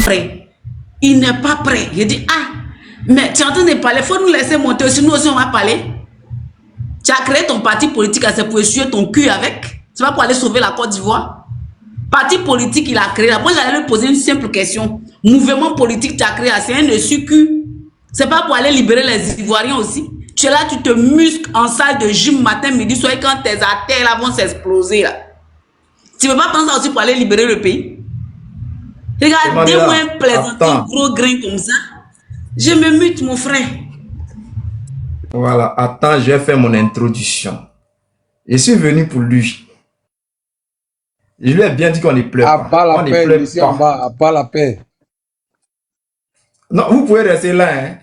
prêt. Il n'est pas prêt. Je dis, ah, mais tu es en train de parler, il faut nous laisser monter aussi, nous aussi on va parler. Tu as créé ton parti politique, c'est pour essuyer ton cul avec. Tu vas pour aller sauver la Côte d'Ivoire. Parti politique, il a créé. Après, j'allais lui poser une simple question. Mouvement politique, tu as créé, c'est un essuie-cul. C'est pas pour aller libérer les Ivoiriens aussi. Tu es là, tu te muscles en salle de gym matin, midi, soir, et quand tes artères là vont s'exploser là. Tu ne veux pas penser aussi pour aller libérer le pays? Regarde, dis-moi un plaisantin gros grain comme ça. Je me mute, mon frère. Voilà, attends, je vais faire mon introduction. Je suis venu pour lui. Je lui ai bien dit qu'on ne pleure pas. On ne pleure pas. En bas, à part la paix. Non, vous pouvez rester là. Hein.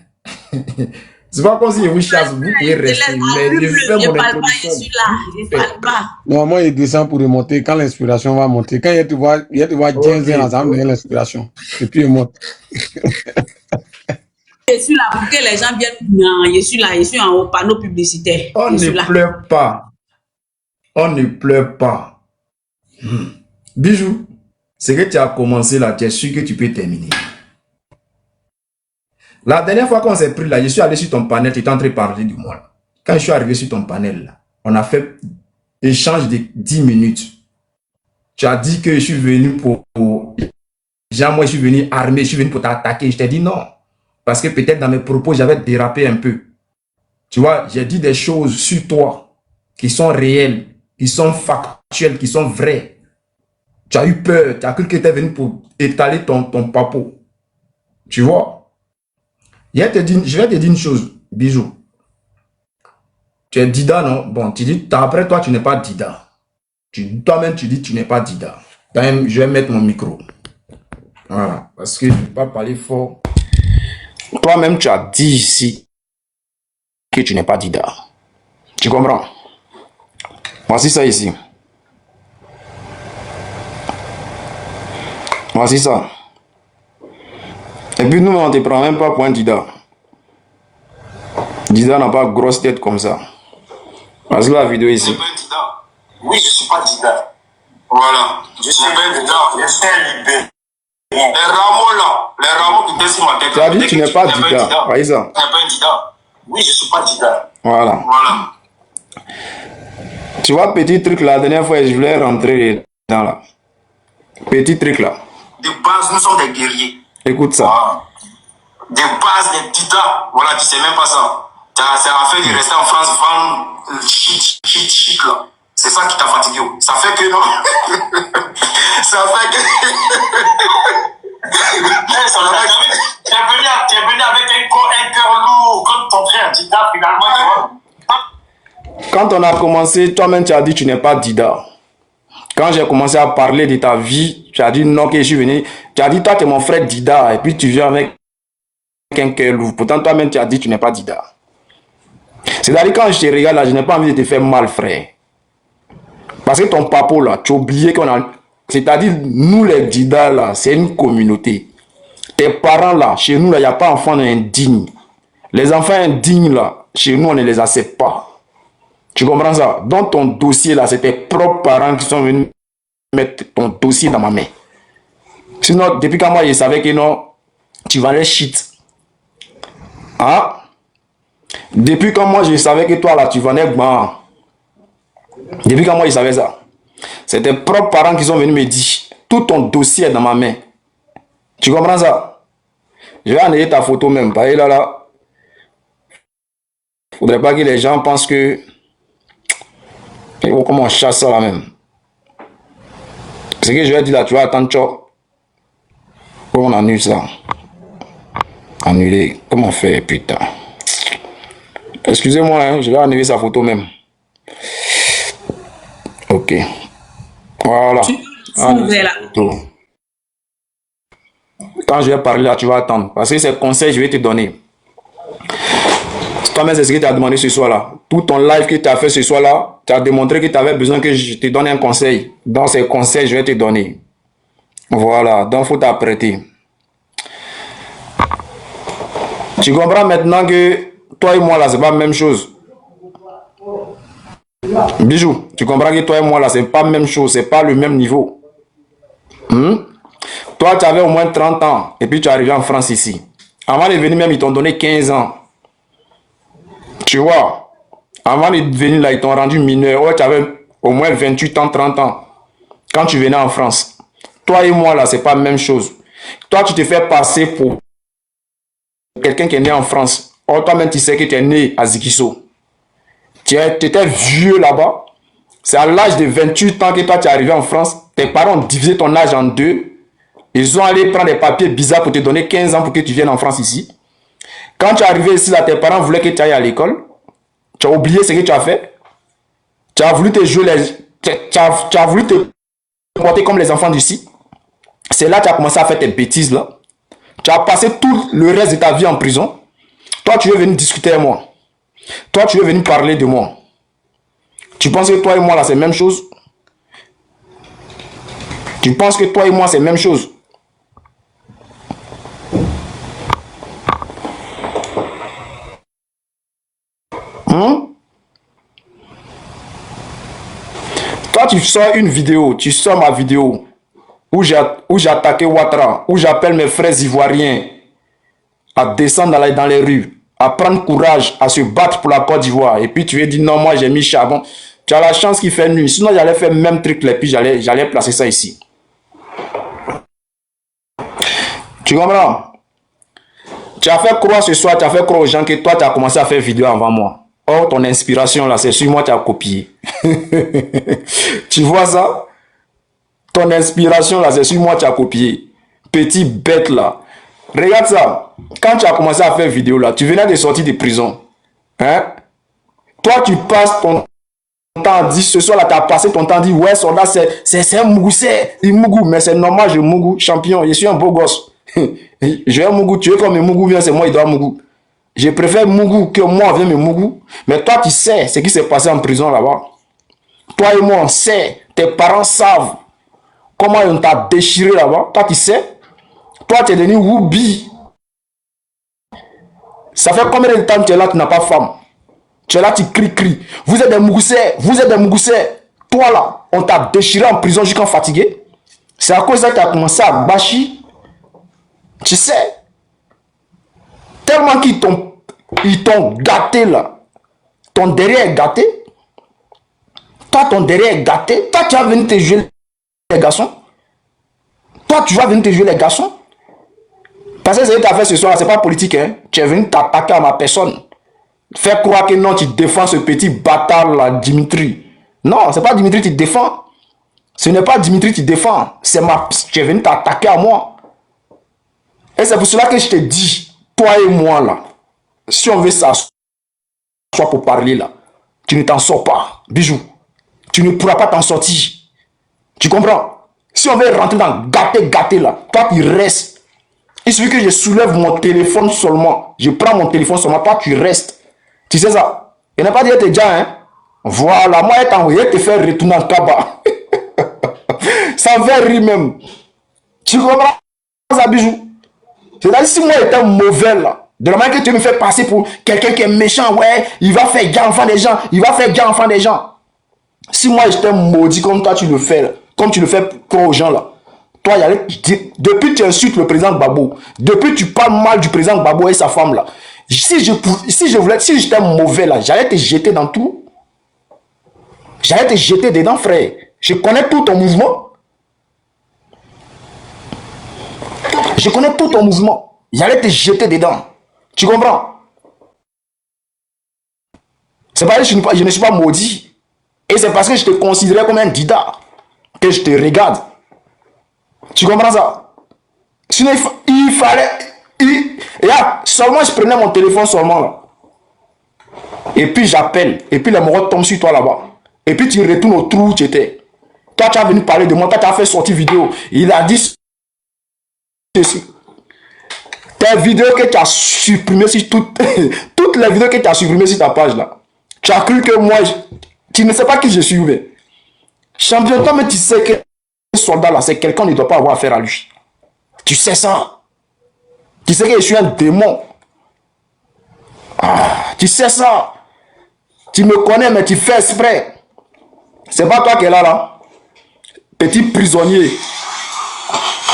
C'est pas comme si je vous chasse, vous pouvez rester. Mais je fais mon introduction. Je suis là, je parle pas. Normalement, il descend pour remonter quand l'inspiration va monter. Quand il te voit 15 ans, ça va donner l'inspiration. Et puis il monte. Je suis là pour que les gens viennent. Non, je suis là, je suis en haut panneau publicitaire. On ne pleure pas. On ne pleure pas. Bijou, ce que tu as commencé là, tu es sûr que tu peux terminer. La dernière fois qu'on s'est pris là, je suis allé sur ton panel, tu étais en train de parler du moi. Là. Quand je suis arrivé sur ton panel là, on a fait échange de 10 minutes. Tu as dit que je suis venu pour... Genre, moi, je suis venu armé, je suis venu pour t'attaquer. Je t'ai dit non. Parce que peut-être dans mes propos, j'avais dérapé un peu. Tu vois, j'ai dit des choses sur toi qui sont réelles, qui sont factuelles, qui sont vraies. Tu as eu peur, tu as cru que tu étais venu pour étaler ton papo. Tu vois? Je vais te dire une chose, Bijou. Tu es Dida, non? Bon, tu dis, après toi, tu n'es pas Dida. Toi-même, tu dis, tu n'es pas Dida. Même, je vais mettre mon micro. Voilà, parce que je ne peux pas parler fort. Toi-même, tu as dit ici que tu n'es pas Dida. Tu comprends? Voici ça ici. Voici ça. Et puis nous, on ne te prend même pas pour un Dida. Dida n'a pas grosse tête comme ça. Parce que la vidéo ici. Oui, je ne suis pas Dida. Voilà. Je suis un Dida. Je suis un libéré. Les rameaux là, les rameaux qui baissent ma tête. Tu as dit que tu n'es pas Dida. Voyez ça. Tu n'es pas un Dida. Oui, je ne suis pas Dida. Voilà. Voilà. Tu vois, petit truc là, la dernière fois, je voulais rentrer dans là. Petit truc là. De base, nous sommes des guerriers. Écoute ça. Voilà. De base, des Dida. Voilà, tu ne sais même pas ça. C'est la fait de rester en France, vendre shit là. C'est ça qui t'a fatigué. Ça fait que non. Ça fait que. Tu es venu avec un cœur lourd comme ton frère Dida, finalement, tu vois. Quand on a commencé, toi-même, tu as dit que tu n'es pas Dida. Quand j'ai commencé à parler de ta vie, tu as dit non, que je suis venu. Tu as dit, toi, tu es mon frère Dida. Et puis, tu viens avec un cœur lourd. Pourtant, toi-même, tu as dit que tu n'es pas Dida. C'est-à-dire, quand je te regarde là, je n'ai pas envie de te faire mal, frère. Parce que ton papa, là, tu as oublié qu'on a... C'est-à-dire, nous, les Dida, là, c'est une communauté. Tes parents, là, chez nous, là, il n'y a pas d'enfants indignes. Les enfants indignes, là, chez nous, on ne les accepte pas. Tu comprends ça? Dans ton dossier, là, c'est tes propres parents qui sont venus mettre ton dossier dans ma main. Sinon, depuis quand moi, je savais que non, tu vendais shit. Hein? Depuis quand moi, je savais que toi, là, tu vendais ban. Depuis quand moi, je savais ça. C'est tes propres parents qui sont venus me dire, tout ton dossier est dans ma main. Tu comprends ça? Je vais enlever ta photo même. Parce que là, faudrait pas que les gens pensent que... Comment on chasse ça là même. Ce que je vais dire là, tu vas attendre, comment on annule ça? Annuler. Comment on fait, putain? Excusez-moi, hein, je vais annuler sa photo même. Ok. Voilà. Quand je vais parler là, tu vas attendre. Parce que c'est conseil que je vais te donner. Toi-même, c'est ce que tu as demandé ce soir-là. Tout ton live que tu as fait ce soir-là, tu as démontré que tu avais besoin que je te donne un conseil. Dans ces conseils, je vais te donner. Voilà. Donc, il faut t'apprêter. Tu comprends maintenant que toi et moi, là, c'est pas la même chose. Bijou, tu comprends que toi et moi, là, c'est pas la même chose. C'est pas le même niveau. Toi, tu avais au moins 30 ans et puis tu es arrivé en France ici. Avant de venir même, ils t'ont donné 15 ans. Tu vois, avant de venir là, ils t'ont rendu mineur. Ouais, tu avais au moins 28 ans, 30 ans. Quand tu venais en France. Toi et moi, là, c'est pas la même chose. Toi, tu te fais passer pour quelqu'un qui est né en France. Or, toi-même, tu sais que tu es né à Zikiso. Tu étais vieux là-bas. C'est à l'âge de 28 ans que toi, tu es arrivé en France. Tes parents ont divisé ton âge en deux. Ils ont allé prendre des papiers bizarres pour te donner 15 ans pour que tu viennes en France ici. Quand tu es arrivé ici, là, tes parents voulaient que tu ailles à l'école. Tu as oublié ce que tu as fait. Tu as voulu te jouer tu as voulu te comporter comme les enfants d'ici. C'est là que tu as commencé à faire tes bêtises là. Tu as passé tout le reste de ta vie en prison. Toi, tu veux venir discuter avec moi. Toi, tu veux venir parler de moi. Tu penses que toi et moi là, c'est la même chose? Tu penses que toi et moi, c'est la même chose? Toi, tu sors une vidéo, tu sors ma vidéo où j'ai attaqué Ouattara, où j'appelle mes frères ivoiriens à descendre dans les rues, à prendre courage, à se battre pour la Côte d'Ivoire. Et puis tu veux dire non, moi j'ai mis charbon. Tu as la chance qu'il fait nuit. Sinon, j'allais faire le même truc là, et puis j'allais placer ça ici. Tu comprends? Tu as fait croire ce soir, tu as fait croire aux gens que toi, tu as commencé à faire vidéo avant moi. Or, ton inspiration là, c'est sur moi, tu as copié. Tu vois ça? Ton inspiration là, c'est sur moi, tu as copié. Petit bête là. Regarde ça. Quand tu as commencé à faire vidéo là, tu venais de sortir de prison. Hein? Toi, tu passes ton temps à dire, ce soir là, tu as passé ton temps à dire, ouais, soldat, c'est un Mougou, c'est un Mougou. Mais c'est normal, je Mougou, champion, je suis un beau gosse. Je vais Mougou, tu veux comme Mougou vient, c'est moi, il doit Mougou. Je préfère Mougou que moi viens me Mougou. Mais toi, tu sais ce qui s'est passé en prison là-bas. Toi et moi, on sait. Tes parents savent comment on t'a déchiré là-bas. Toi, tu sais. Toi, tu es devenu Woubi. Ça fait combien de temps que tu es là, tu n'as pas femme? Tu es là, tu cries. Vous êtes des Mougoussais. Vous êtes des Mougoussais. Toi là, on t'a déchiré en prison jusqu'à fatigué. C'est à cause de ça que tu as commencé à bâcher. Tu sais. Tellement qu'ils t'ont gâté là. Ton derrière est gâté. Toi, ton derrière est gâté. Toi, tu vas venir te jouer les garçons. Toi, tu vas venir te jouer les garçons. Parce que ce que tu as fait ce soir, c'est pas politique. Hein? Tu es venu t'attaquer à ma personne. Faire croire que non, tu défends ce petit bâtard là, Dimitri. Non, c'est pas Dimitri que tu défends. Ce n'est pas Dimitri que tu défends. Tu es venu t'attaquer à moi. Et c'est pour cela que je te dis, toi et moi là, si on veut s'asseoir pour parler là, tu ne t'en sors pas. Bijou. Tu ne pourras pas t'en sortir. Tu comprends? Si on veut rentrer dans gâter là, toi tu restes. Il suffit que je soulève mon téléphone seulement. Je prends mon téléphone seulement, toi tu restes. Tu sais ça? Il n'a pas dit t'es déjà, hein? Voilà, moi je t'ai envoyé te faire retourner en Kaba. Ça me fait rire même. Tu comprends ça, Bijou? C'est-à-dire, si moi j'étais mauvais là, de la manière que tu me fais passer pour quelqu'un qui est méchant, ouais, il va faire gaffe enfant des gens, il va faire gaffe enfant des gens. Si moi j'étais maudit comme toi tu le fais, là, comme tu le fais pour aux gens là, toi, depuis que tu insultes le président Gbagbo, depuis que tu parles mal du président Gbagbo et sa femme là, si j'étais mauvais là, j'allais te jeter dans tout. J'allais te jeter dedans, frère. Je connais tout ton mouvement. Je connais tout ton mouvement. J'allais te jeter dedans. Tu comprends? C'est pas que je ne suis pas maudit. Et c'est parce que je te considérais comme un dida que je te regarde. Tu comprends ça? Sinon, il fallait... seulement je prenais mon téléphone seulement là. Et puis j'appelle. Et puis les morts tombent sur toi là-bas. Et puis tu retournes au trou où tu étais. Toi, tu as venu parler de moi. Toi, tu as fait sortir vidéo. Il a dit ceci. Tes vidéos que tu as supprimées sur toutes les vidéos que tu as supprimées sur ta page là. Tu as cru que moi, tu ne sais pas qui je suis. Mais. Champion, toi, mais tu sais que ce soldat là, c'est quelqu'un qui ne doit pas avoir affaire à lui. Tu sais ça. Tu sais que je suis un démon. Ah, tu sais ça. Tu me connais, mais tu fais exprès. C'est pas toi qui es là, là. Petit prisonnier.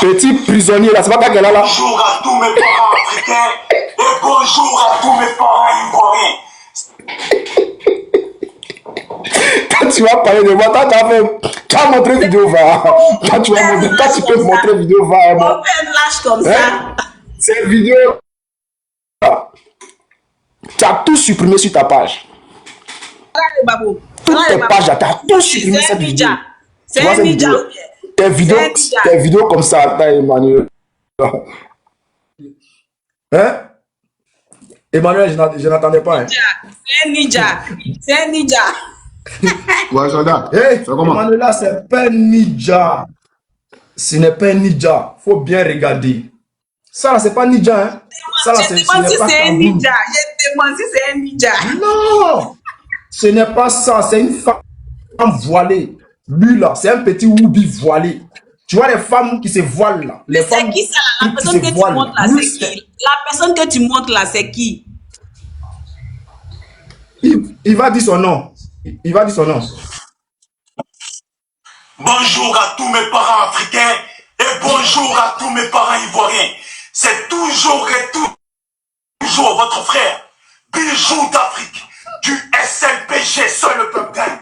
Petit prisonnier là, c'est pas qu'elle a là. Bonjour à tous mes parents africains et bonjour à tous mes parents ivoiriens. Quand tu vas parler de moi, tu as montré vidéo, va. Quand tu vas montrer, quand tu peux montrer vidéo, va. On fait une lâche comme ça. Cette vidéo, tu as tout supprimé sur ta page. Toutes tes pages, tu as tout supprimé cette vidéo. C'est un ninja. Tes vidéos comme ça, attends, Emmanuel. Hein? Emmanuel, je n'attendais pas. Hein? C'est un ninja. C'est un ninja. Ouais, soldat. Hey, Emmanuel, là, c'est pas un ninja. Ce n'est pas un ninja. Faut bien regarder. Ça, là, c'est pas ninja. Hein? Ça, là, Je demande si c'est un ninja. Je demande si c'est un ninja. Non! Ce n'est pas ça. C'est une femme voilée. Lui, là, c'est un petit Woubi voilé. Tu vois les femmes qui se voilent là. Les femmes qui ça là? La personne que tu montres là, c'est qui? La personne que tu montres là, c'est qui? Il va dire son nom. Il va dire son nom. Bonjour à tous mes parents africains et bonjour à tous mes parents ivoiriens. C'est toujours et toujours votre frère, Bijou d'Afrique, du SLPG, seul le peuple gagne.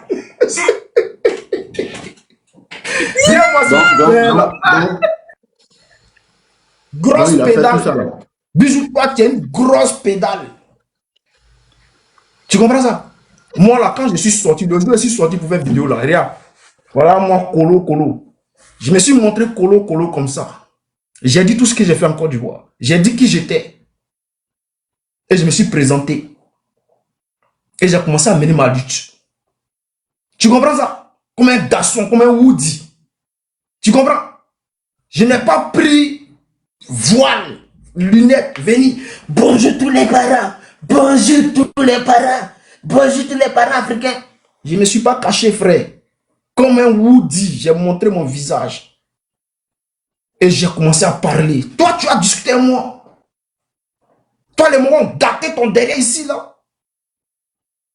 Grosse pédale. Bijou, toi, tu as une grosse pédale. Tu comprends ça? Moi, là, quand je suis sorti, le jour où je suis sorti pour faire vidéo, là, regarde. Voilà, moi, colo. Je me suis montré colo comme ça. J'ai dit tout ce que j'ai fait en Côte d'Ivoire. J'ai dit qui j'étais. Et je me suis présenté. Et j'ai commencé à mener ma lutte. Tu comprends ça? Comme un garçon, comme un Woody. Tu comprends? Je n'ai pas pris voile, lunettes, venir. Bonjour tous les parents. Bonjour tous les parents. Bonjour tous les parents africains. Je ne me suis pas caché, frère. Comme un Woody, j'ai montré mon visage. Et j'ai commencé à parler. Toi, tu as discuté avec moi. Toi, les moments ont gâté ton derrière ici, là.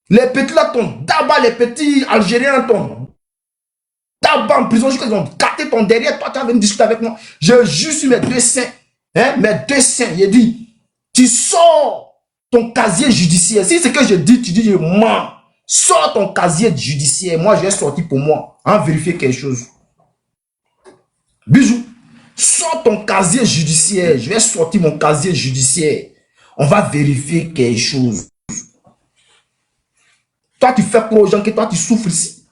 Les petits là, ton d'abord, les petits Algériens, ton d'abord en prison, jusqu'à ils ont gâté ton derrière. Toi, tu as venu discuter avec moi. Je juste sur mes deux seins. Hein, mes deux seins. Il dit, tu sors ton casier judiciaire. Si c'est que je dis, tu dis, je mens. Sors ton casier judiciaire. Moi, je vais sortir pour moi. En vérifier quelque chose. Bijou. Sors ton casier judiciaire. Je vais sortir mon casier judiciaire. On va vérifier quelque chose. Toi, tu fais quoi aux gens que toi, tu souffres ici?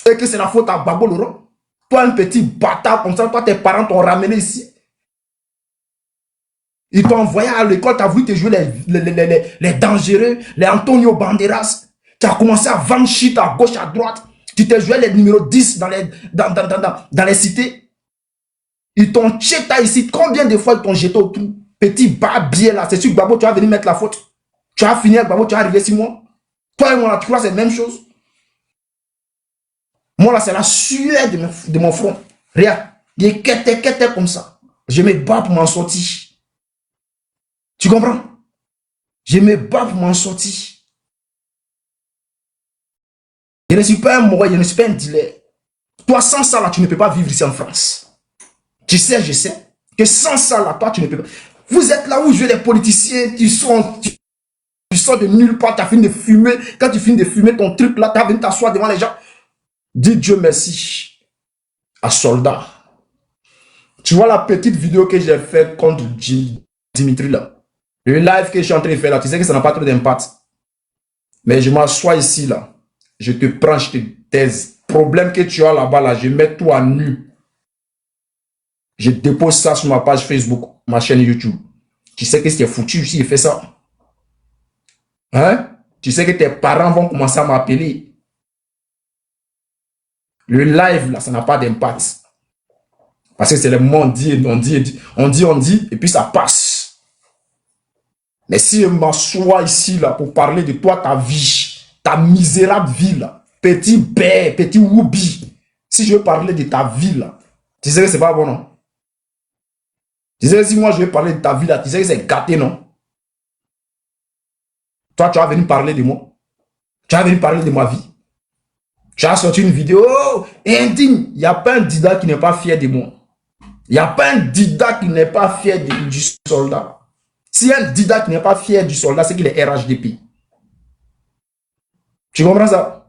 Et que c'est la faute à Babo Laurent? Toi, un petit bâtard comme ça, toi, tes parents t'ont ramené ici. Ils t'ont envoyé à l'école, tu as voulu te jouer les dangereux, les Antonio Banderas. Tu as commencé à vendre shit à gauche, à droite. Tu t'es joué les numéros 10 dans les cités. Ils t'ont jeté ici. Combien de fois ils t'ont jeté autour? Petit barbier là, c'est sûr que Babo, tu vas venir mettre la faute. Tu vas finir avec Babo, tu vas arriver 6 mois. Toi et moi, tu crois c'est la même chose? Moi là, c'est la sueur de mon front. Regarde, il est comme ça. Je me bats pour m'en sortir. Tu comprends? Je me bats pour m'en sortir. Je ne suis pas un mort, je ne suis pas un dealer. Toi, sans ça là, tu ne peux pas vivre ici en France. Tu sais, je sais, que sans ça là, toi, tu ne peux pas. Vous êtes là où je veux les politiciens, tu sors de nulle part, tu as fini de fumer. Quand tu finis de fumer ton truc là, tu as venu t'asseoir devant les gens. Dis Dieu merci à Soldat. Tu vois la petite vidéo que j'ai faite contre Dimitri là. Le live que je suis en train de faire là, tu sais que ça n'a pas trop d'impact. Mais je m'assois ici là. Je te prends, je te taise. Problème que tu as là-bas là, je mets tout à nu. Je dépose ça sur ma page Facebook, ma chaîne YouTube. Tu sais que c'est foutu si je fais ça. Hein? Tu sais que tes parents vont commencer à m'appeler. Le live, là, ça n'a pas d'impact. Parce que c'est le monde dit, on dit, et puis ça passe. Mais si je m'assois ici, là, pour parler de toi, ta vie, ta misérable vie, là, petit bé, petit woubi, si je veux parler de ta vie, là, tu sais que c'est pas bon, non? Tu sais que si moi je veux parler de ta vie, là, tu sais que c'est gâté, non? Toi, tu vas venir parler de moi. Tu vas venir parler de ma vie. Tu as sorti une vidéo indigne. Il n'y a pas un dida qui n'est pas fier de moi. Il n'y a pas un Dida qui n'est pas fier du soldat. Si un Dida qui n'est pas fier du soldat, c'est qu'il est RHDP. Tu comprends ça?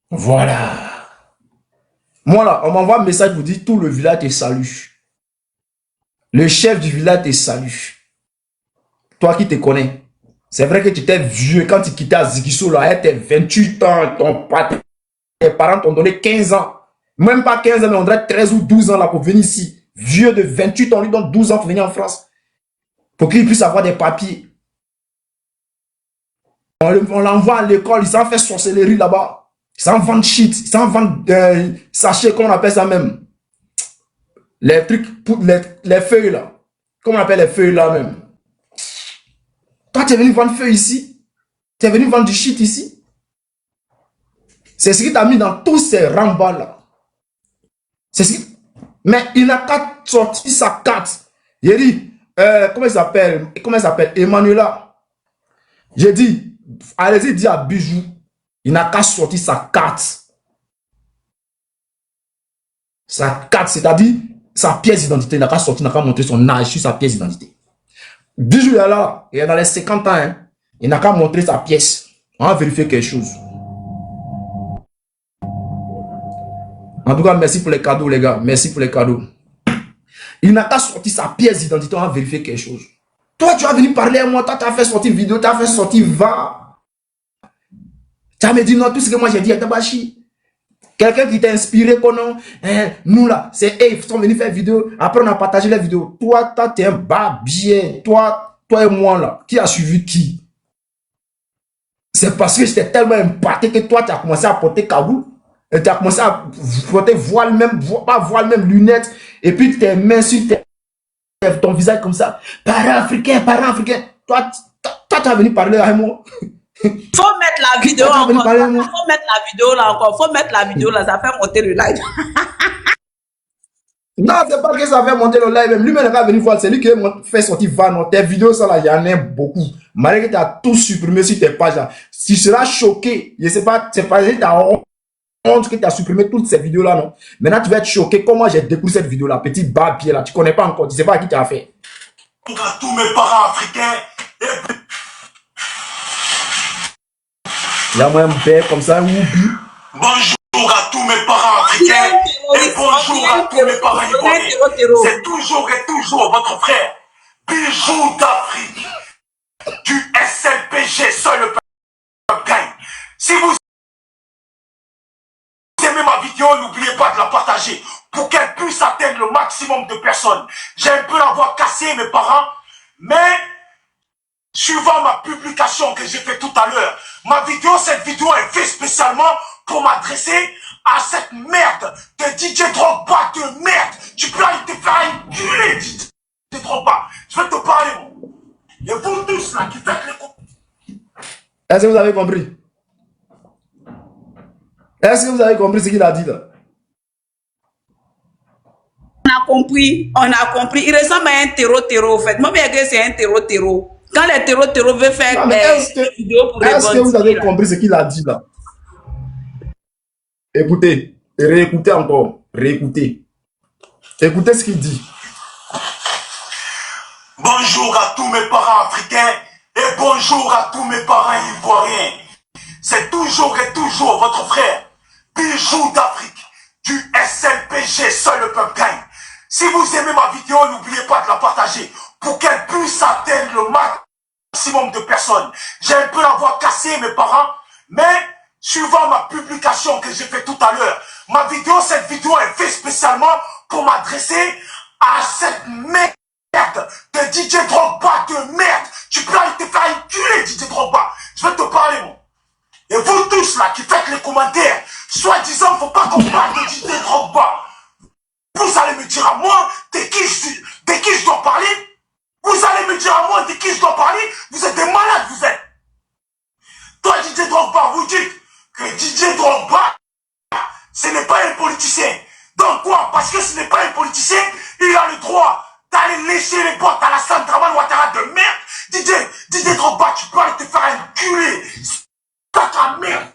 Voilà. Moi là, on m'envoie un message pour dire tout le village te salue. Le chef du village te salue. Toi qui te connais. C'est vrai que tu étais vieux quand tu quittais Zigiso là, tu 28 ans, tes parents t'ont donné 15 ans. Même pas 15 ans, mais on dirait 13 ou 12 ans là pour venir ici. Vieux de 28 ans, on lui donne 12 ans pour venir en France. Pour qu'il puisse avoir des papiers. On l'envoie à l'école, il s'en fait sorcellerie là-bas. Il s'en vend shit, il s'en vend sachets, comment on appelle ça même. Les trucs, les feuilles là. Comment on appelle les feuilles là même. Toi, tu es venu vendre feuilles ici. Tu es venu vendre du shit ici. C'est ce qui t'a mis dans tous ces rambas là. C'est ce qui... Mais il n'a qu'à sortir sa carte. J'ai dit, comment il s'appelle? Emmanuela. J'ai dit, allez-y, dis à Bijou, il n'a qu'à sortir sa carte. Sa carte, c'est-à-dire sa pièce d'identité. Il n'a qu'à sortir, il n'a qu'à montrer son âge sur sa pièce d'identité. Bijou est là, il est dans les 50 ans. Hein. Il n'a qu'à montrer sa pièce. On va vérifier quelque chose. En tout cas, merci pour les cadeaux, les gars. Merci pour les cadeaux. Il n'a qu'à sortir sa pièce d'identité. On va vérifier quelque chose. Toi, tu vas venir parler à moi. Toi, tu as fait sortir vidéo. Tu as fait sortir va. Tu as me dit non, tout ce que moi j'ai dit à Tabachi. Quelqu'un qui t'a inspiré, qu'on nous là, c'est eux, ils sont venus faire vidéo. Après, on a partagé les vidéos. Toi, tu es un barbier. Toi et moi là, qui a suivi qui? C'est parce que j'étais tellement impacté que toi, tu as commencé à porter kagoul. Tu as commencé à porter voile même, pas voile même, lunettes. Et puis tes mains sur ton visage comme ça. Parents africains, parents africains. Toi, tu es venu parler à moi. Faut mettre la vidéo encore. Faut mettre la vidéo là encore. Faut mettre la vidéo là, ça fait monter le live. Non, c'est pas que ça fait monter le live. Lui-même, il va venir voir. C'est lui qui fait sortir Van. Tes vidéos, ça là, il y en a beaucoup. Malgré que tu as tout supprimé sur tes pages là. Tu seras choqué. Je sais pas, c'est pas que tu as honte que tu as supprimé toutes ces vidéos là, non. Maintenant, tu vas être choqué. Comment j'ai découvert cette vidéo là, petit barbier là. Tu connais pas encore. Tu sais pas à qui tu as fait. À tous mes parents africains. Il y a moi un père comme ça, Oubi. Bonjour à tous mes parents africains et bonjour à tous mes parents ivoiriens. C'est toujours et toujours votre frère, Bijou d'Afrique, du SLPG, seul le peuple gagne. Si vous aimez ma vidéo, n'oubliez pas de la partager pour qu'elle puisse atteindre le maximum de personnes. J'ai un peu la voix cassée, mes parents, mais suivant ma publication que j'ai fait tout à l'heure, cette vidéo est faite spécialement pour m'adresser à cette merde de DJ Drogba de merde. Tu peux aller te faire enculer, DJ Drogba. Je vais te parler, moi. Et vous tous là qui faites les coups. Est-ce que vous avez compris? Est-ce que vous avez compris ce qu'il a dit là? On a compris. Il ressemble à un terreau, en fait. Moi, bien que c'est un terreau. Quand les terreaux veulent faire des vidéos pour les est-ce que vous avez compris ce qu'il a dit là? Écoutez, réécoutez encore, réécoutez. Écoutez ce qu'il dit. Bonjour à tous mes parents africains et bonjour à tous mes parents ivoiriens. C'est toujours et toujours votre frère, Bijou d'Afrique, du SLPG, seul le peuple gagne. Si vous aimez ma vidéo, n'oubliez pas de la partager pour qu'elle puisse atteindre le maximum de personnes. J'ai un peu la voix cassée, mes parents, mais suivant ma publication que j'ai fait tout à l'heure, cette vidéo est faite spécialement pour m'adresser à cette merde de DJ Drogba de merde. Tu peux aller te faire enculer, DJ Drogba. Je vais te parler, moi. Et vous tous là qui faites les commentaires, soi-disant, faut pas qu'on parle de DJ Drogba. Vous allez me dire à moi de qui je dois parler. Vous allez me dire à moi de qui je dois parler. Vous êtes des malades, vous êtes. Toi, DJ Drogba, vous dites que DJ Drogba, ce n'est pas un politicien. Donc quoi? Parce que ce n'est pas un politicien, il a le droit d'aller lécher les bottes à la Sandraman Ouattara de merde. DJ Drogba, tu peux aller te faire enculer. C'est pas ta merde.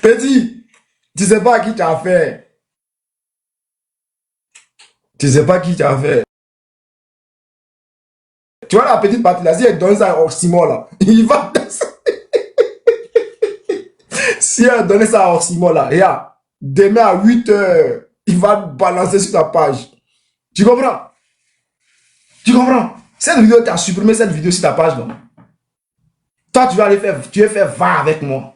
Petit, tu sais pas à qui tu as affaire. Tu sais pas qui tu as affaire. Tu vois la petite partie là, si elle donne ça à Oxymore là, il va... Si elle donne ça à Oxymore là, regarde, demain à 8 h, il va balancer sur ta page. Tu comprends? Tu comprends? Cette vidéo, tu as supprimé cette vidéo sur ta page là. Toi, tu vas aller faire, tu vas faire va avec moi.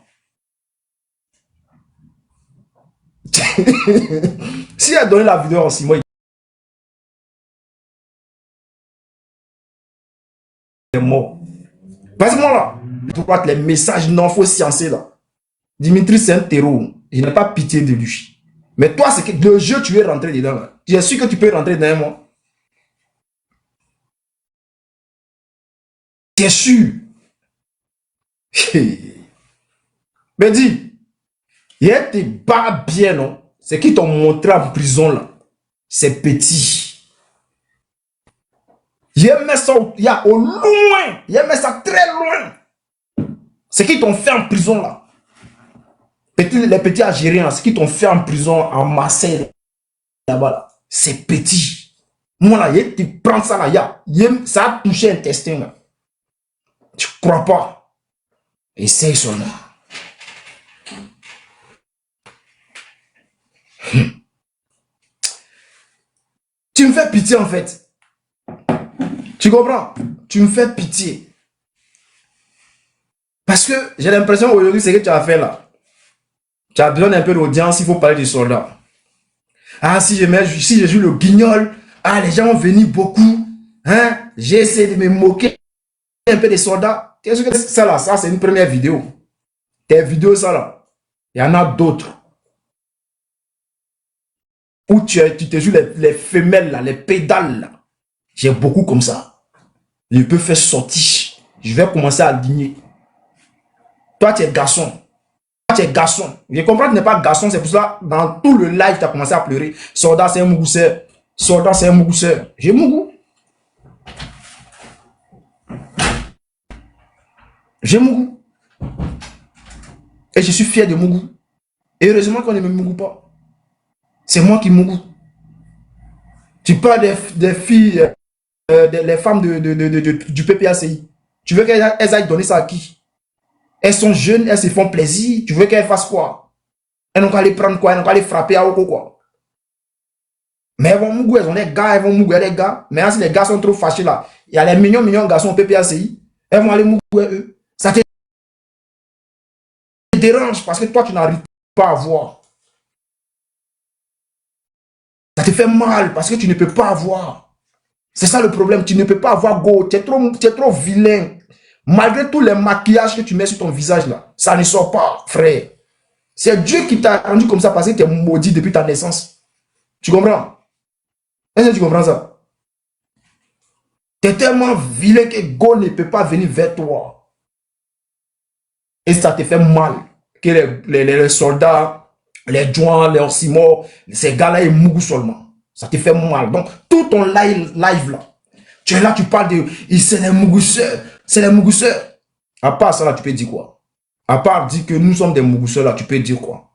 Si elle donne la vidéo à Oxymore, il est mort. Parce que moi là, pourquoi les messages non faux sciencés là. Dimitri, c'est un terreau. Je n'ai pas pitié de lui. Mais toi, c'est que le jeu, tu es rentré dedans. Là. Tu es sûr que tu peux rentrer dedans, moi. Tu es sûr. Mais dis, il te bat bien, non? C'est qui t'ont montré en prison, là. C'est petit. Il met ça au loin. Il met ça très loin. C'est qui t'ont fait en prison, là. Les petits Algériens, ce qu'ils t'ont fait en prison, en Marseille, là-bas, là, c'est petit. Moi, là, tu prends ça, là, ça a touché l'intestin, là. Tu crois pas? Essaye seulement. Tu me fais pitié, en fait. Tu comprends? Tu me fais pitié. Parce que j'ai l'impression aujourd'hui, ce que tu as fait, là. Tu as besoin d'un peu d'audience, il faut parler des soldats. Ah, si je joue le guignol, ah, les gens vont venir beaucoup. Hein? J'ai essayé de me moquer un peu des soldats. Qu'est-ce que c'est ça là? Ça, c'est une première vidéo. Tes vidéos, ça là. Il y en a d'autres. Où tu te joues les femelles là, les pédales là. J'ai beaucoup comme ça. Je peux faire sortir. Je vais commencer à digner. Toi, tu es garçon. Tu es garçon. Je comprends que tu n'es pas garçon, c'est pour ça dans tout le live, tu as commencé à pleurer. Soldat, c'est un mougousseur. Soldat, c'est un mougousseur. J'ai mougou. J'ai mougou. Et je suis fier de mougou. Et heureusement qu'on ne me mougou pas. C'est moi qui mougou. Tu parles des filles, les femmes du PPACI. Tu veux qu'elles aillent donner ça à qui? Elles sont jeunes, elles se font plaisir. Tu veux qu'elles fassent quoi? Elles n'ont qu'à aller prendre quoi? Elles n'ont qu'à aller frapper à Oko quoi? Mais elles vont mougou, elles ont les gars, elles vont mougou, les gars. Mais si les gars sont trop fâchés là, il y a les mignons garçons au PPACI, elles vont aller mougou eux. Ça te dérange parce que toi tu n'arrives pas à voir. Ça te fait mal parce que tu ne peux pas voir. C'est ça le problème, tu ne peux pas avoir go, tu es trop vilain. Malgré tous les maquillages que tu mets sur ton visage là, ça ne sort pas, frère. C'est Dieu qui t'a rendu comme ça parce que tu es maudit depuis ta naissance. Tu comprends? Est-ce que tu comprends ça? Tu es tellement vilain que Go ne peut pas venir vers toi. Et ça te fait mal. Que les soldats, les joints, les Oxymore, ces gars-là, ils mourent seulement. Ça te fait mal. Donc, tout ton live là, tu es là, tu parles de... C'est les mougousseurs. C'est les mougousseurs. À part ça, là, tu peux dire quoi? À part dire que nous sommes des mougousseurs, là, tu peux dire quoi?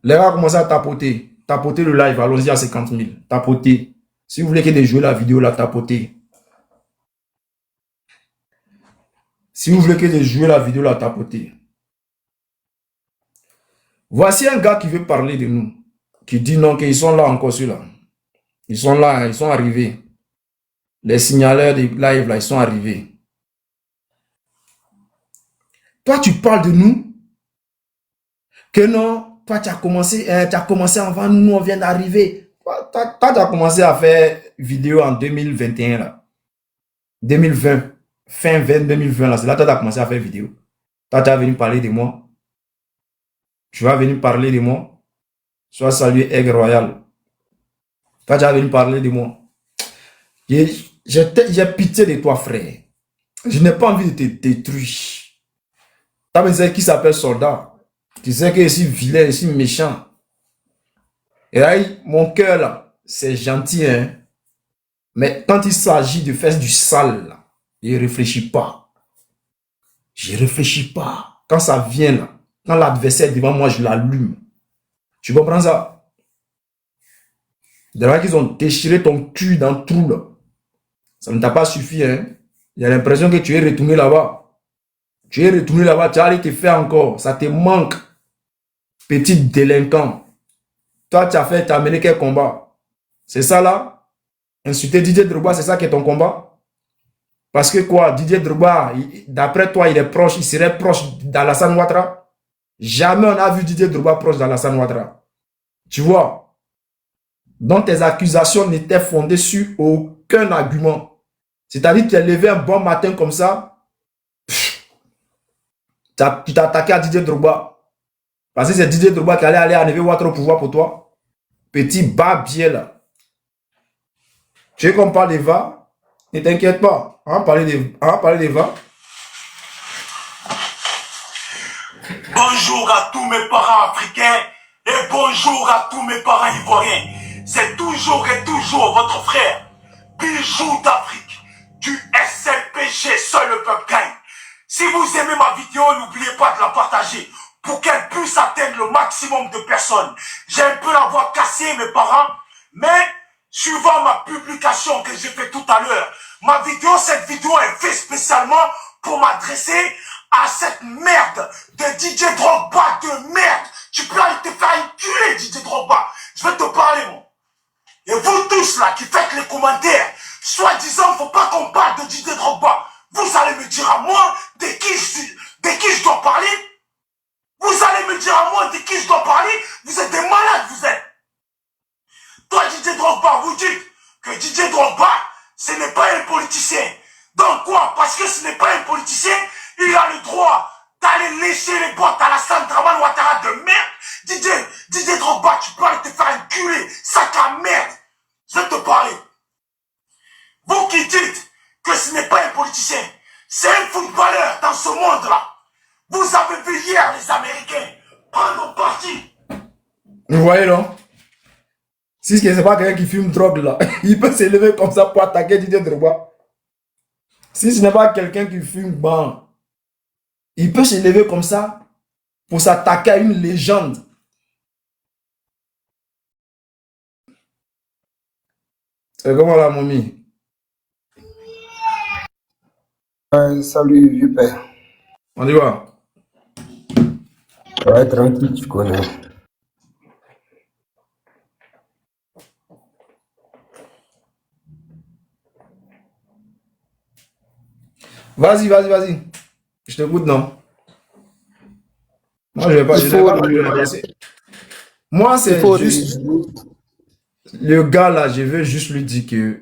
Les gars commencent à tapoter. Tapoter le live. Allons-y à 50 000. Tapoter. Si vous voulez qu'il y ait jouer la vidéo, là, tapotez. Si vous voulez qu'il y ait jouer la vidéo, là, tapotez. Voici un gars qui veut parler de nous. Qui dit non, qu'ils sont là encore, ceux-là. Ils sont là, ils sont arrivés. Les signaleurs de live, là, ils sont arrivés. Toi, tu parles de nous. Que non, toi, tu as commencé avant nous, nous, on vient d'arriver. Toi, tu as commencé à faire vidéo en 2021, là. 2020. Fin 2020, là. C'est là que tu as commencé à faire vidéo. Toi, tu as venu parler de moi. Tu vas venir parler de moi. Sois salué, Aigle Royal. Toi, tu as venu parler de moi. J'ai pitié de toi, frère. Je n'ai pas envie de te détruire. T'as besoin qui s'appelle soldat. Tu sais que je suis vilain, je suis méchant. Et là, mon cœur, là, c'est gentil, hein. Mais quand il s'agit de faire du sale, là, je ne réfléchis pas. Je ne réfléchis pas. Quand ça vient, là, quand l'adversaire est devant moi, je l'allume. Tu comprends ça? D'ailleurs, qu'ils ont déchiré ton cul dans le trou, là. Ça ne t'a pas suffi, hein. Il y a l'impression que tu es retourné là-bas. Tu es retourné là-bas, tu as allé te faire encore. Ça te manque. Petit délinquant. Toi, tu as amené quel combat? C'est ça là? Insulter Didier Drogba, c'est ça qui est ton combat? Parce que quoi? Didier Drogba, d'après toi, il est proche, il serait proche d'Alassane Ouattara? Jamais on a vu Didier Drogba proche d'Alassane Ouattara. Tu vois? Donc tes accusations n'étaient fondées sur aucun argument. C'est-à-dire que tu es levé un bon matin comme ça, tu t'es attaqué à Didier Drogba. Parce que c'est Didier Drogba qui allait arriver Ouattara au pouvoir pour toi. Petit barbier là. Tu veux qu'on parle des VA? Ne t'inquiète pas. On va parler des VA. Bonjour à tous mes parents africains et bonjour à tous mes parents ivoiriens. C'est toujours et toujours votre frère, Bijou d'Afrique, du SLPG, seul le peuple gagne. Si vous aimez ma vidéo, n'oubliez pas de la partager pour qu'elle puisse atteindre le maximum de personnes. J'ai un peu la voix cassée, mes parents, mais suivant ma publication que j'ai fait tout à l'heure, cette vidéo est faite spécialement pour m'adresser à cette merde de DJ Drogba de merde. Tu peux aller te faire enculer, DJ Drogba. Je vais te parler, moi. Et vous tous là qui faites les commentaires, soi-disant, faut pas qu'on parle de DJ Drogba. Vous allez me dire à moi de qui je dois parler. Vous allez me dire à moi de qui je dois parler. Vous êtes des malades, vous êtes. Toi, DJ Drogba, vous dites que DJ Drogba, ce n'est pas un politicien. Donc quoi? Parce que ce n'est pas un politicien, il a le droit d'aller lécher les bottes à la Dramane Ouattara de merde. DJ Drogba, tu peux aller te faire enculer, sac à merde. Je vais te parler. Vous qui dites que ce n'est pas un politicien, c'est un footballeur dans ce monde-là. Vous avez vu hier les Américains prendre parti. Vous voyez, non? Si ce n'est pas quelqu'un qui fume drogue là, il peut s'élever comme ça pour attaquer Didier Drogba. Si ce n'est pas quelqu'un qui fume ban, il peut s'élever comme ça pour s'attaquer à une légende. C'est comment la momie? Salut, vieux père. On y va. Ouais, tranquille, tu connais. Vas-y. Je t'écoute, non? Moi, je vais pas. Moi, c'est juste. Le gars, là, je veux juste lui dire que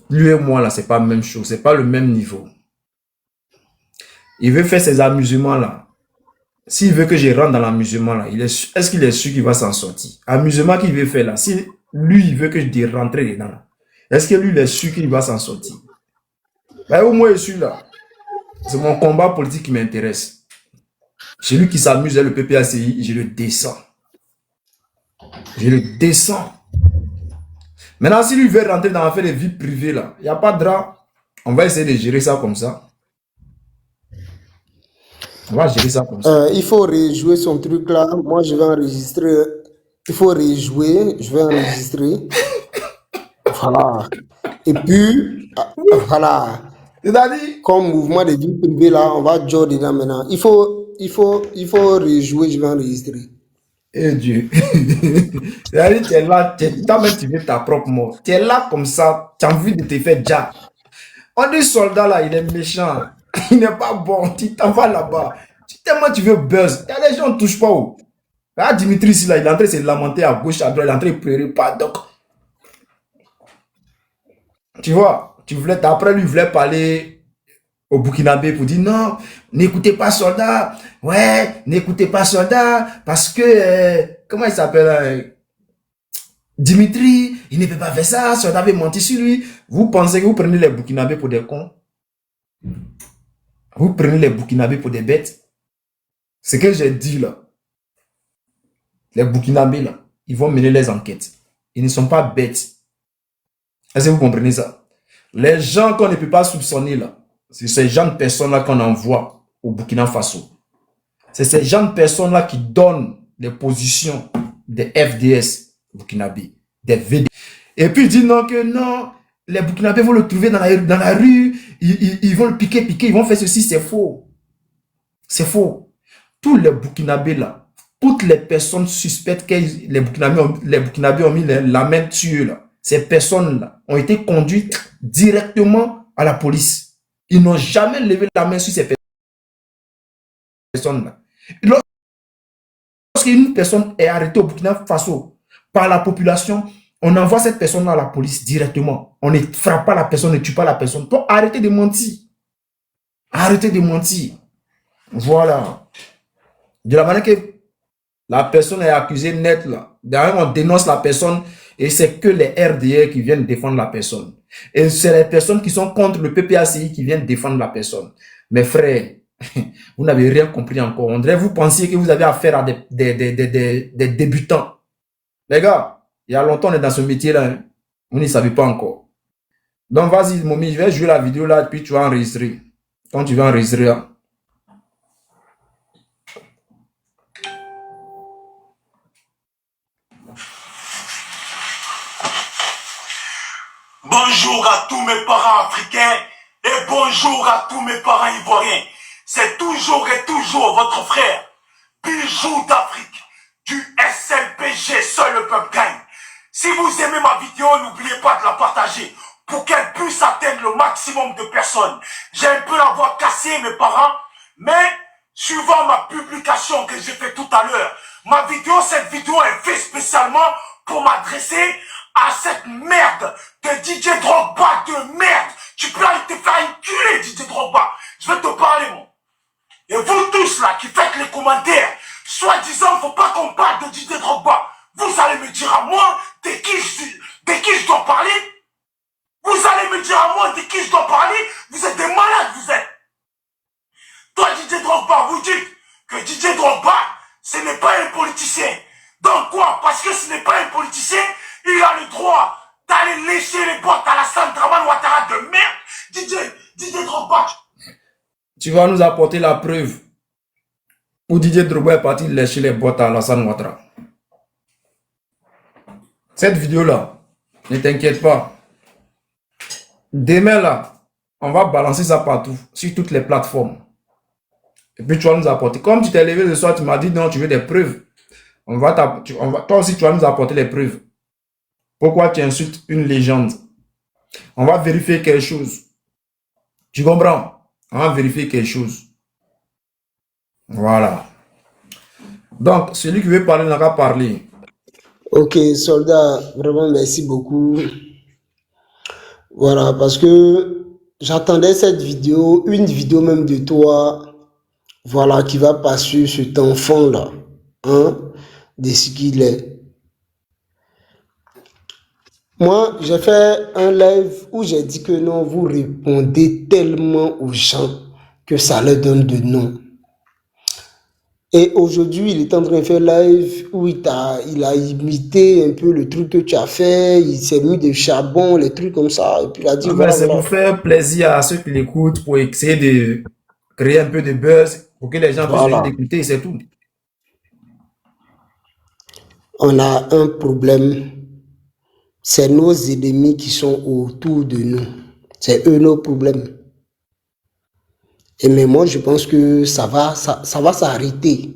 lui et moi, là, c'est pas la même chose. C'est pas le même niveau. Il veut faire ses amusements, là. S'il veut que je rentre dans l'amusement, là, est-ce qu'il est sûr qu'il va s'en sortir? Amusement qu'il veut faire, là. Si lui, il veut que je rentre dedans, là, est-ce que lui, il est sûr qu'il va s'en sortir? Ben, au moins, je suis là. C'est mon combat politique qui m'intéresse. C'est lui qui s'amuse avec le PPACI, je le descends. Je le descends. Maintenant, si lui veut rentrer dans l'affaire de vie privée, là, il n'y a pas de drap. On va essayer de gérer ça comme ça. On va gérer ça comme ça. Il faut rejouer son truc là. Moi, je vais enregistrer. Il faut rejouer. Je vais enregistrer. Voilà. Et puis, voilà. C'est-à-dire, comme mouvement de vie privée là, on va jouer dedans maintenant. Il faut rejouer. Je vais enregistrer. eh Dieu. C'est-à-dire, tu es là, toi-même, tu veux ta propre mort. Tu es là comme ça, tu as envie de te faire déjà. On dit soldat là, il est méchant. Il n'est pas bon. Tu t'en vas là-bas. Tellement tu veux buzz. Les gens ne touchent pas où. Là, Dimitri, ici, là, il est en train de se lamenter à gauche, à droite, il est en train de pleurer. Pardon. Tu vois, après lui, il voulait parler au Burkinabé pour dire non, n'écoutez pas soldat. Ouais, n'écoutez pas soldat. Parce que, comment il s'appelle Dimitri, Il ne peut pas faire ça, si on avait menti sur lui. Vous pensez que vous prenez les Burkinabés pour des cons? Vous prenez les Burkinabés pour des bêtes? Ce que j'ai dit là, les Burkinabés là, ils vont mener les enquêtes. Ils ne sont pas bêtes. Est-ce que vous comprenez ça? Les gens qu'on ne peut pas soupçonner là, c'est ces gens de personnes-là qu'on envoie au Burkina Faso. C'est ces gens de personnes-là qui donnent les positions des FDS burkinabés, des VD. Et puis il dit non, que non, les Burkinabés vont le trouver dans la rue, ils vont le piquer, ils vont faire ceci, c'est faux. C'est faux. Tous les Burkinabés là, toutes les personnes suspectes que les Burkinabés ont mis la main dessus là, ces personnes-là ont été conduites directement à la police. Ils n'ont jamais levé la main sur ces personnes-là. Lorsqu'une personne est arrêtée au Burkina Faso par la population, on envoie cette personne à la police directement. On ne frappe pas la personne, ne tue pas la personne. Donc arrêtez de mentir. Arrêtez de mentir. Voilà. De la manière que la personne est accusée net là. D'ailleurs, on dénonce la personne et c'est que les RDR qui viennent défendre la personne. Et c'est les personnes qui sont contre le PPACI qui viennent défendre la personne. Mes frères, vous n'avez rien compris encore. On dirait vous pensiez que vous avez affaire à des débutants. Les gars, il y a longtemps on est dans ce métier-là. Hein. Vous ne savez pas encore. Donc vas-y, Momi, je vais jouer la vidéo là, puis tu vas enregistrer. Quand tu vas enregistrer là. Bonjour à tous mes parents africains et bonjour à tous mes parents ivoiriens. C'est toujours et toujours votre frère, Bijou d'Afrique, du SLPG, seul le peuple gagne. Si vous aimez ma vidéo, n'oubliez pas de la partager pour qu'elle puisse atteindre le maximum de personnes. J'ai un peu la voix cassée, mes parents, mais suivant ma publication que j'ai fait tout à l'heure, cette vidéo est faite spécialement pour m'adresser à cette merde de DJ Drogba de merde. Tu peux aller te faire enculer, DJ Drogba. Je vais te parler, moi. Et vous tous là qui faites les commentaires, soi-disant, faut pas qu'on parle de DJ Drogba. Vous allez me dire à moi de qui je dois parler. Vous allez me dire à moi de qui je dois parler. Vous êtes des malades, vous êtes. Toi, DJ Drogba, vous dites que DJ Drogba, ce n'est pas un politicien. Donc quoi? Parce que ce n'est pas un politicien, il a le droit d'aller lécher les bottes à la Santraman Ouattara de merde. DJ Drogba. Tu vas nous apporter la preuve où Didier Drogba est parti lécher les bottes à Alassane Ouattara. Cette vidéo-là, ne t'inquiète pas. Demain, là, on va balancer ça partout, sur toutes les plateformes. Et puis, tu vas nous apporter. Comme tu t'es levé le soir, tu m'as dit non, tu veux des preuves. Toi aussi, tu vas nous apporter les preuves. Pourquoi tu insultes une légende? On va vérifier quelque chose. Tu comprends? On va vérifier quelque chose. Voilà. Donc, celui qui veut parler n'a qu'à parler. Ok, soldat, vraiment merci beaucoup. Voilà, parce que j'attendais cette vidéo, une vidéo même de toi, voilà, qui va passer cet enfant-là, hein, de ce qu'il est. Moi, j'ai fait un live où j'ai dit que non, vous répondez tellement aux gens que ça leur donne de nom. Et aujourd'hui, il est en train de faire live où il a imité un peu le truc que tu as fait, il s'est mis de charbon, les trucs comme ça, et puis il a dit voilà, c'est pour faire plaisir à ceux qui l'écoutent, pour essayer de créer un peu de buzz, pour que les gens puissent l'écouter, c'est tout. On a un problème, c'est nos ennemis qui sont autour de nous, c'est eux nos problèmes. Et mais moi, je pense que ça va s'arrêter.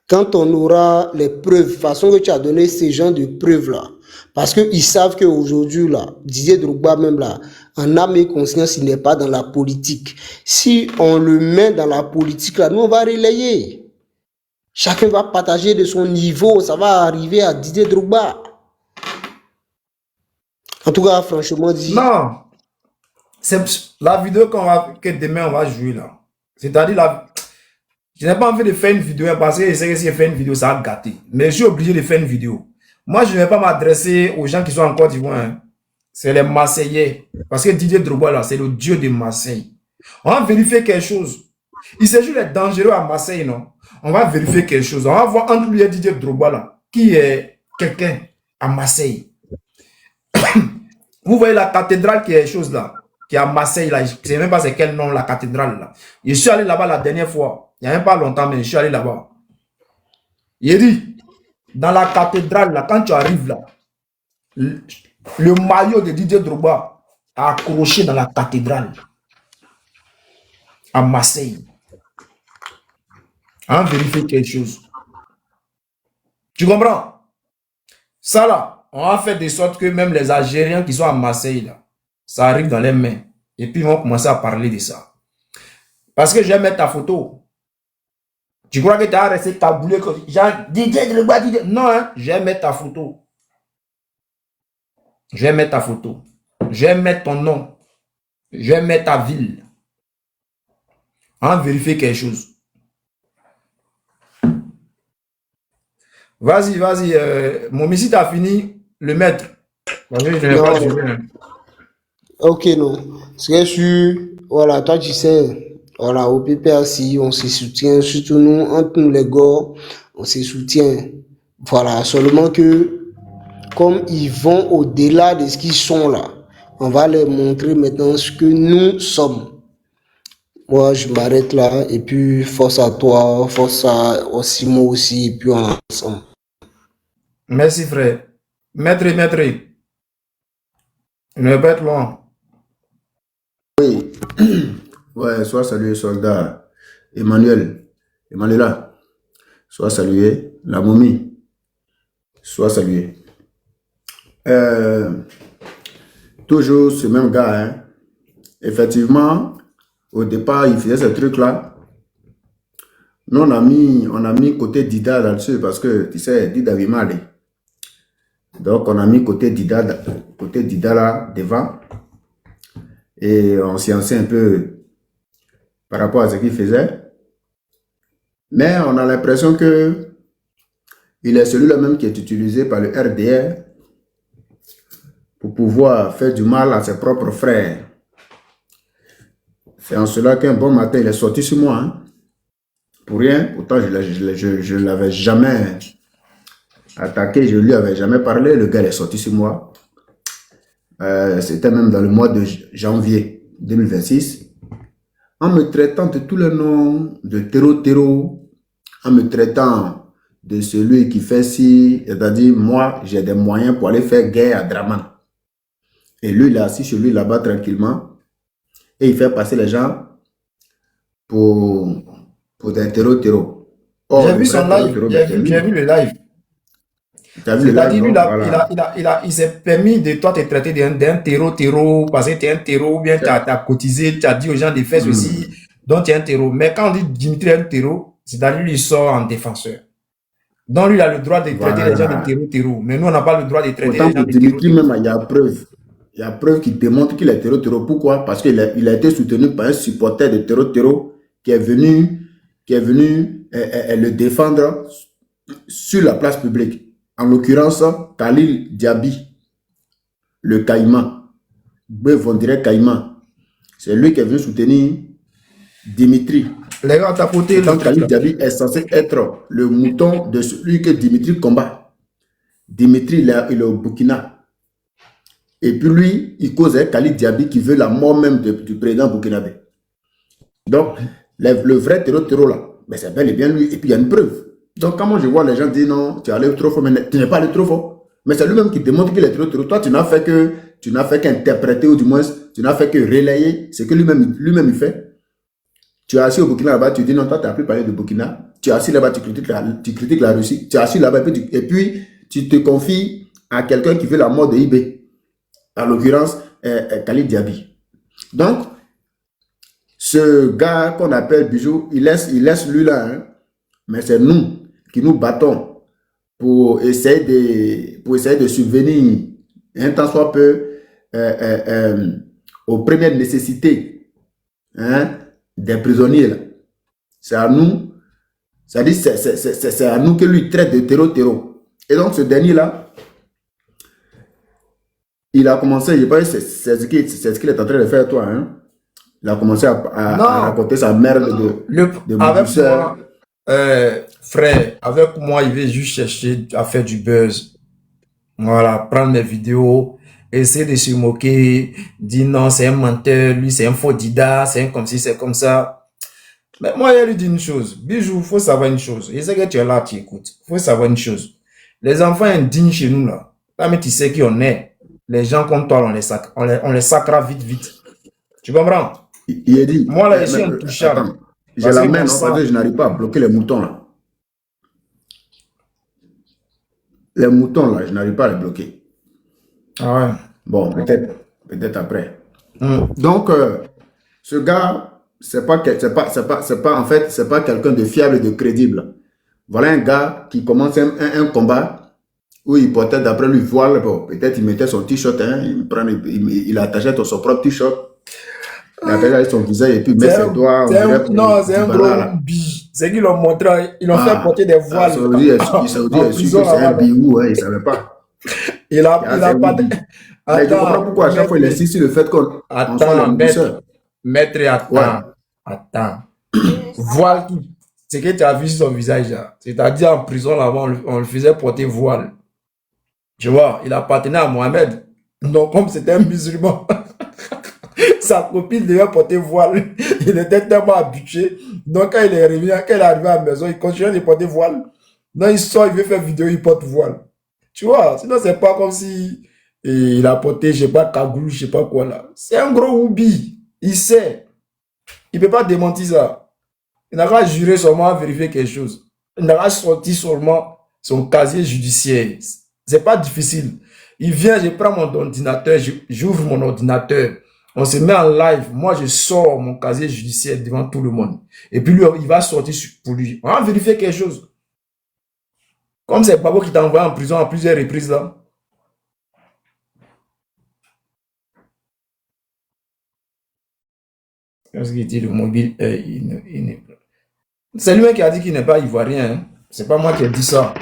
Quand on aura les preuves, façon que tu as donné ces gens de preuves-là, parce qu'ils savent qu'aujourd'hui, là, Didier Drogba même là, en âme et conscience, il n'est pas dans la politique. Si on le met dans la politique, là, nous, on va relayer. Chacun va partager de son niveau, ça va arriver à Didier Drogba. En tout cas, franchement dit... Non, c'est la vidéo que demain on va jouer là. C'est-à-dire, je n'ai pas envie de faire une vidéo parce que je sais que si je fais une vidéo, ça va gâter. Mais je suis obligé de faire une vidéo. Moi, je ne vais pas m'adresser aux gens qui sont en Côte d'Ivoire. Hein. C'est les Marseillais. Parce que Didier Drogba, là, c'est le dieu de Marseille. On va vérifier quelque chose. Il s'agit d'être dangereux à Marseille, non? On va vérifier quelque chose. On va voir entre lui et Didier Drogba, là, qui est quelqu'un à Marseille. Vous voyez la cathédrale qui est chose là, qui est à Marseille, là. Je ne sais même pas c'est quel nom, la cathédrale, là. Je suis allé là-bas la dernière fois. Il n'y a même pas longtemps, mais je suis allé là-bas. Il dit, dans la cathédrale, là, quand tu arrives là, le maillot de Didier Drogba accroché dans la cathédrale à Marseille. On vérifie quelque chose. Tu comprends? Ça là, on va faire de sorte que même les Algériens qui sont à Marseille là, ça arrive dans les mains. Et puis ils vont commencer à parler de ça. Parce que je vais mettre ta photo. Tu crois que tu as resté taboulé comme genre Didier Drogba, Didier. Non, hein, je vais mettre ta photo. Je vais mettre ta photo. Je vais mettre ton nom. Je vais mettre ta ville. On va vérifier quelque chose. Vas-y, vas-y. Mon messie, tu as fini le maître. Parce que je n'ai pas suivi. Ok, non. Parce que voilà, toi tu sais, voilà, au PPRC, on se soutient, surtout nous, entre nous les gars, on se soutient. Voilà, seulement que, comme ils vont au-delà de ce qu'ils sont là, on va leur montrer maintenant ce que nous sommes. Moi, je m'arrête là, et puis force à toi, force à Simon aussi, et puis ensemble. Merci, frère. Maître, ne va pas être long. Ouais, sois salué, soldat. Emmanuela, sois salué. La momie, sois salué. Toujours ce même gars, hein. Effectivement, au départ, il faisait ce truc-là. Nous, on a mis côté Dida là-dessus parce que, tu sais, Dida vit mal. Donc, on a mis côté Dida là, devant. Et on sciençait un peu par rapport à ce qu'il faisait. Mais on a l'impression que il est celui-là même qui est utilisé par le RDR pour pouvoir faire du mal à ses propres frères. C'est en cela qu'un bon matin, il est sorti sur moi. Hein, pour rien. Pourtant, je ne l'avais jamais attaqué, je ne lui avais jamais parlé. Le gars est sorti sur moi. C'était même dans le mois de janvier 2026. En me traitant de tous les noms de terreau, en me traitant de celui qui fait ci, c'est-à-dire moi, j'ai des moyens pour aller faire guerre à Draman. Et lui, il est assis chez lui là-bas tranquillement. Et il fait passer les gens pour des terreau. J'ai vu son live, j'ai vu le live. C'est-à-dire, il s'est permis de toi te traiter d'un terreau, parce que tu es un terreau, ou bien tu as cotisé, tu as dit aux gens de faire ceci, donc tu es un terreau. Mais quand on dit Dimitri est un terreau, c'est-à-dire lui, il sort en défenseur. Donc lui, il a le droit de traiter les gens de terreau. Mais nous, on n'a pas le droit de traiter les gens de Dimitri, même, il y a preuve. Il y a preuve qui démontre qu'il est terreau. Pourquoi? Parce qu'il a été soutenu par un supporter de terreau qui est venu le défendre sur la place publique. En l'occurrence, Khalil Diaby, le Caïman, on dirait Caïman. C'est lui qui est venu soutenir Dimitri. Les gars, tapoter. Donc Khalil Diaby est censé être le mouton de celui que Dimitri combat. Dimitri, il est au Burkina. Et puis lui, il cause avec Khalil Diaby qui veut la mort même du président burkinabé. Donc, le vrai terreau là, mais c'est bel et bien lui. Et puis il y a une preuve. Donc, quand moi je vois les gens dire non, tu es allé trop fort, mais tu n'es pas allé trop fort. Mais c'est lui-même qui démontre qu'il est trop. Toi, tu n'as fait qu'interpréter, ou du moins, tu n'as fait que relayer ce que lui-même il fait. Tu es assis au Burkina là-bas, tu dis non, toi, tu n'as plus parlé de Burkina. Tu es assis là-bas, tu critiques la Russie. Tu es assis là-bas, et puis tu te confies à quelqu'un qui veut la mort de IB. En l'occurrence, Khalil Diaby. Donc, ce gars qu'on appelle Bijou, il laisse lui là, hein, mais c'est nous qui nous battons pour essayer de subvenir un tant soit peu aux premières nécessités, hein, des prisonniers. C'est à nous, c'est à nous que lui traite de terreau. Et donc, ce dernier-là, il a commencé, je pense, c'est ce qu'il est en train de faire, toi. Hein? Il a commencé à raconter sa merde de avec bousseur. moi, frère, avec moi, il veut juste chercher à faire du buzz. Voilà, prendre des vidéos, essayer de se moquer, dire non, c'est un menteur, lui, c'est un faux dida, c'est un comme ci, c'est comme ça. Mais moi, il lui dit une chose. Bijou, faut savoir une chose. Et c'est que tu es là, tu écoutes. Faut savoir une chose. Les enfants indignes chez nous, là, mais tu sais qui on est. Les gens comme toi, on les sacra vite. Tu comprends? Il a dit, moi, là, je suis intouchable. J'ai la main, parce que je n'arrive pas à bloquer les moutons, là. Les moutons, là, je n'arrive pas à les bloquer. Ah ouais. Bon, peut-être après. Donc, ce gars, c'est pas en fait, c'est pas quelqu'un de fiable et de crédible. Voilà un gars qui commence un combat où il portait d'après lui voile. Bon, peut-être il mettait son t-shirt, hein, il attachait son propre t-shirt. Il attachait son visage et puis il met ses doigts. Non, c'est un gros bi. C'est qu'ils l'ont montré, ils l'ont fait porter des voiles. Il s'est dit que c'est un biou, hein, il ne savait pas. Il a pas de... Mais je comprends pourquoi à chaque fois il insiste sur le fait qu'on soit les bousseurs. Maître, attends. Voile, c'est que tu as vu son visage là. C'est-à-dire en prison là-bas, on le faisait porter voile. Tu vois, il appartenait à Mohamed. Donc comme c'était un musulman, sa copine devait porter voile. Il était tellement habitué. Donc quand il est arrivé à la maison, il continuait de porter voile. Donc il sort, il veut faire vidéo, il porte voile. Tu vois, sinon c'est pas comme si il a porté, je sais pas, cagoule, je sais pas quoi là. C'est un gros oubi. Il sait. Il peut pas démentir ça. Il n'a qu'à jurer seulement à vérifier quelque chose. Il n'a qu'à sortir seulement son casier judiciaire. C'est pas difficile. Il vient, je prends mon ordinateur, j'ouvre mon ordinateur. On se met en live. Moi, je sors mon casier judiciaire devant tout le monde. Et puis lui, il va sortir pour lui. On va vérifier quelque chose. Comme c'est Babo qui t'a envoyé en prison à plusieurs reprises là. Parce qu'il dit le mobile, c'est lui qui a dit qu'il n'est pas ivoirien. Hein. C'est pas moi qui ai dit ça.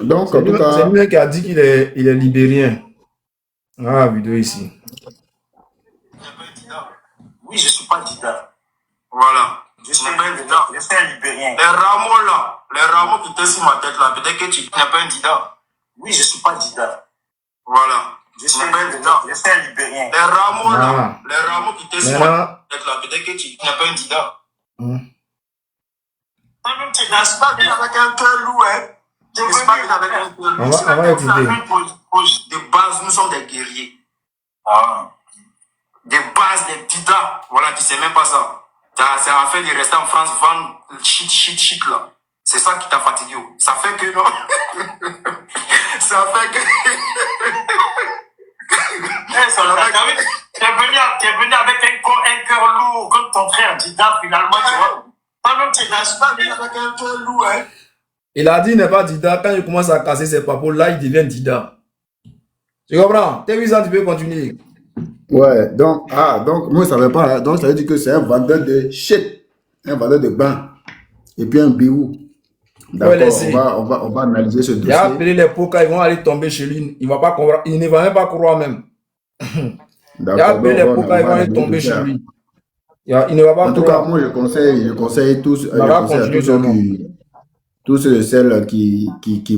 Donc, en tout cas, c'est lui qui a dit qu'il est libérien. Ah, vidéo ici. Oui, je suis pas dida. Voilà. Je suis pas un dida. Je suis un libérien. Les rameaux là, les rameaux qui étaient sur ma tête là, peut-être que tu n'es pas un dida. Oui, je suis pas dida. Voilà. Je suis pas un dida. Je suis un libérien. Les rameaux là, les rameaux qui étaient sur ma tête là, peut-être que tu n'es pas un dida. Toi-même, tu n'as pas bien avec un cœur lourd, hein. Tu n'es pas bien avec un cœur lourd. On va écouter. De base, nous sommes des guerriers. De base, des didas. Voilà, tu sais même pas ça. C'est en fait de rester en France, vendre shit là. C'est ça qui t'a fatigué. Ça fait que non. Ça fait que. Tu es venu avec un cœur lourd comme ton frère Dida, finalement, tu vois. Toi-même, tu n'as pas venu avec un cœur lourd, hein. Il a dit il n'est pas Dida. Quand il commence à casser ses papos, là, il devient Dida. Tu comprends? T'es vu ça, tu peux continuer. Ouais, donc moi je savais pas, donc ça veut dire que c'est un vendeur de shit, un vendeur de bain, et puis un biou. D'accord, on va analyser ce dossier. Il a appelé les pots, ils vont aller tomber chez lui, il va pas comprendre, il ne va même pas croire même. Il a appelé les pots, ils vont aller tomber chez lui. Il ne va pas en tout cas, moi je conseille tous, tous ceux et celles qui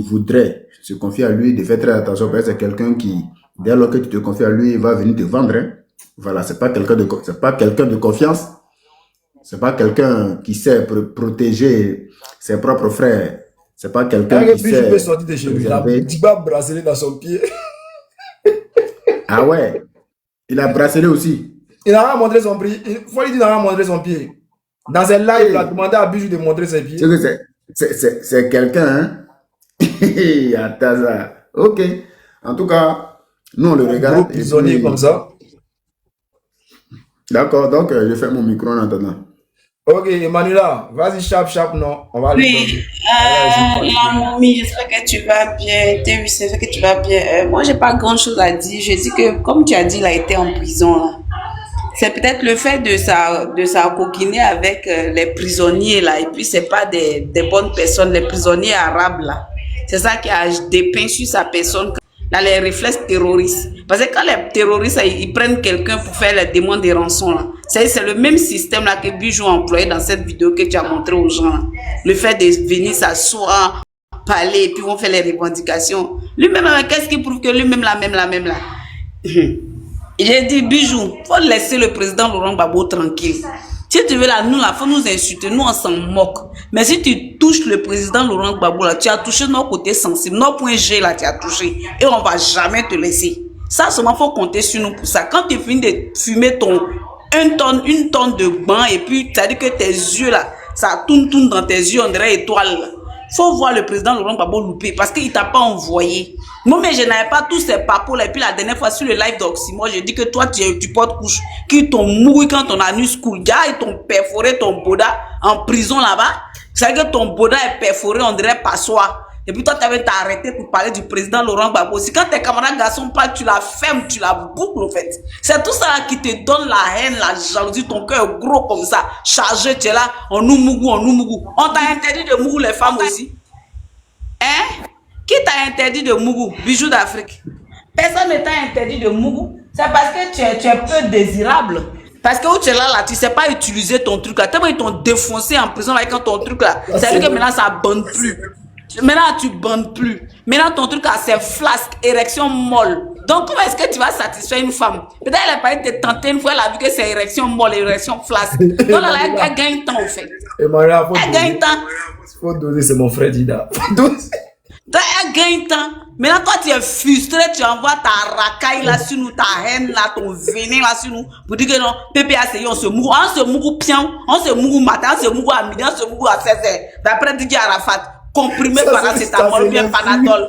voudraient se confier à lui de faire très attention, parce que c'est quelqu'un qui, dès lors que tu te confies à lui, il va venir te vendre. Hein. Voilà, c'est pas quelqu'un de confiance. C'est pas quelqu'un qui sait protéger ses propres frères. C'est pas quelqu'un qui sait. Je peux sortir de chez lui. Il a un petit bracelet dans son pied. Ah ouais. Il a bracelet aussi. Il n'a pas montré son pied. Il faut lui dire qu'il n'a pas montré son pied. Dans un live, il a demandé à Bijou de montrer ses pieds. C'est quelqu'un, hein. Attends ça. Ok. En tout cas, nous on le regarde. Gros prisonnier comme ça. D'accord, donc je fais mon micro en attendant. Ok, Emmanuela, vas-y, chap, non. On va aller. Oui, mamie, j'espère que tu vas bien. T'es j'espère que tu vas bien. Moi, j'ai pas grand chose à dire. Je dis que, comme tu as dit, il a été en prison. Là. C'est peut-être le fait de sa coquiner avec les prisonniers là, et puis c'est pas des bonnes personnes, les prisonniers arabes là. C'est ça qui a dépeint sur sa personne. Là, les réflexes terroristes. Parce que quand les terroristes, ils prennent quelqu'un pour faire les demandes de rançon, là, c'est le même système là que Bijou a employé dans cette vidéo que tu as montré aux gens. Là. Le fait de venir s'asseoir, parler, et puis on fait les revendications. Lui-même, qu'est-ce qui prouve que lui-même, la même là. J'ai dit, Bijou, faut laisser le président Laurent Gbagbo tranquille. Si tu veux là, nous, là, faut nous insulter, nous, on s'en moque. Mais si tu touches le président Laurent Gbagbo, là, tu as touché nos côtés sensibles, nos points G, là, tu as touché. Et on va jamais te laisser. Ça, seulement, faut compter sur nous pour ça. Quand tu finis de fumer une tonne de bain, et puis, tu as dit que tes yeux, là, ça tourne dans tes yeux, on dirait étoile, là. Faut voir le président Laurent Gbagbo louper parce qu'il t'a pas envoyé. Moi, mais je n'avais pas tous ces papos là. Et puis la dernière fois sur le live d'Oxymore, j'ai dit que toi, tu portes couche, qu'ils t'ont mouru quand ton anus coule. Ils t'ont perforé ton boda en prison là-bas. C'est vrai que ton boda est perforé, on dirait passoire. Et puis toi, tu avais arrêté pour parler du président Laurent Gbagbo. Si quand tes camarades garçons parlent, tu la fermes, tu la boucles, en fait. C'est tout ça là qui te donne la haine, la jalousie, ton cœur est gros comme ça, chargé, tu es là, on nous mougou. On t'a interdit de mougou les femmes aussi. Hein? Qui t'a interdit de mougou, Bijou d'Afrique? Personne ne t'a interdit de mougou. C'est parce que tu es peu désirable. Parce que où tu es là, tu sais pas utiliser ton truc là. Tellement ils t'ont défoncé en prison avec ton truc là. C'est vrai que maintenant ça bande plus. Maintenant, tu bandes plus. Maintenant, ton truc, c'est flasque, érection molle. Donc, comment est-ce que tu vas satisfaire une femme? Peut-être elle a pas été tentée une fois, elle a vu que c'est érection molle, érection flasque. Donc, là, elle gagne temps, en fait. Elle gagne temps. Faut donner, c'est mon frère Dida. Donc, elle gagne temps. Maintenant, toi, tu es frustré, tu envoies ta racaille là sur nous, ta haine là, ton venin là sur nous, pour dire que non, PPACI, on se mourou pion, on se mourou matin, on se mourou à midi, on se mourou à 16h. D'après Didier Arafat. Comprimé paracétamol, bien panadol.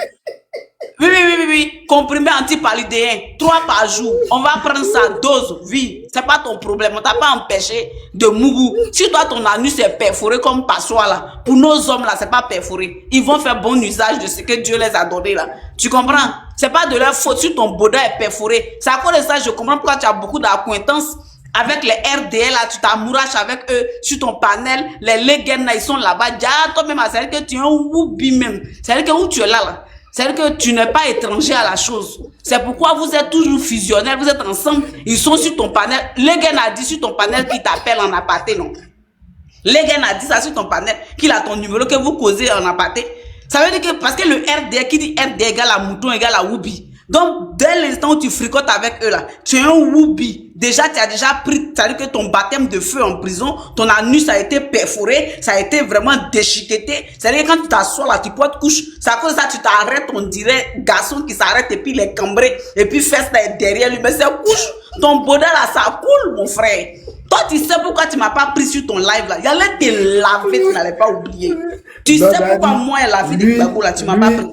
Oui. Comprimé antipaludéen, 3 par jour. On va prendre sa dose, oui. C'est pas ton problème. On t'a pas empêché de mougou. Si toi, ton anus est perforé comme passoire là, pour nos hommes là, c'est pas perforé. Ils vont faire bon usage de ce que Dieu les a donné là. Tu comprends? C'est pas de leur faute si ton boda est perforé. C'est à cause de ça, je comprends pourquoi tu as beaucoup d'acquaintances. Avec les RDL, là, tu t'amouraches avec eux sur ton panel. Les Legends, ils sont là-bas. Toi-même, c'est-à-dire que tu es un woubi même. C'est-à-dire que où tu es là. C'est-à-dire que tu n'es pas étranger à la chose. C'est pourquoi vous êtes toujours fusionnels, vous êtes ensemble. Ils sont sur ton panel. Legend a dit sur ton panel qu'il t'appelle en aparté, non? Legend a dit ça sur ton panel, qu'il a ton numéro, que vous causez en aparté. Ça veut dire que, parce que le RDL, qui dit RDL égale à mouton égale à woubi. Donc, dès l'instant où tu fricotes avec eux là, tu es un woubi. Déjà, tu as déjà pris, c'est-à-dire que ton baptême de feu en prison, ton anus a été perforé, ça a été vraiment déchiqueté. C'est-à-dire que quand tu t'assois là, tu portes couche, c'est à cause de ça tu t'arrêtes, on dirait garçon qui s'arrête et puis les cambrer, et puis fesse là derrière lui. Mais c'est couche, ton bonheur là, ça coule, mon frère. Toi, tu sais pourquoi tu m'as pas pris sur ton live là. Il allait te laver, tu n'allais pas oublier. Tu sais pourquoi moi, la vie de Gbagbo là, tu m'as pas pris.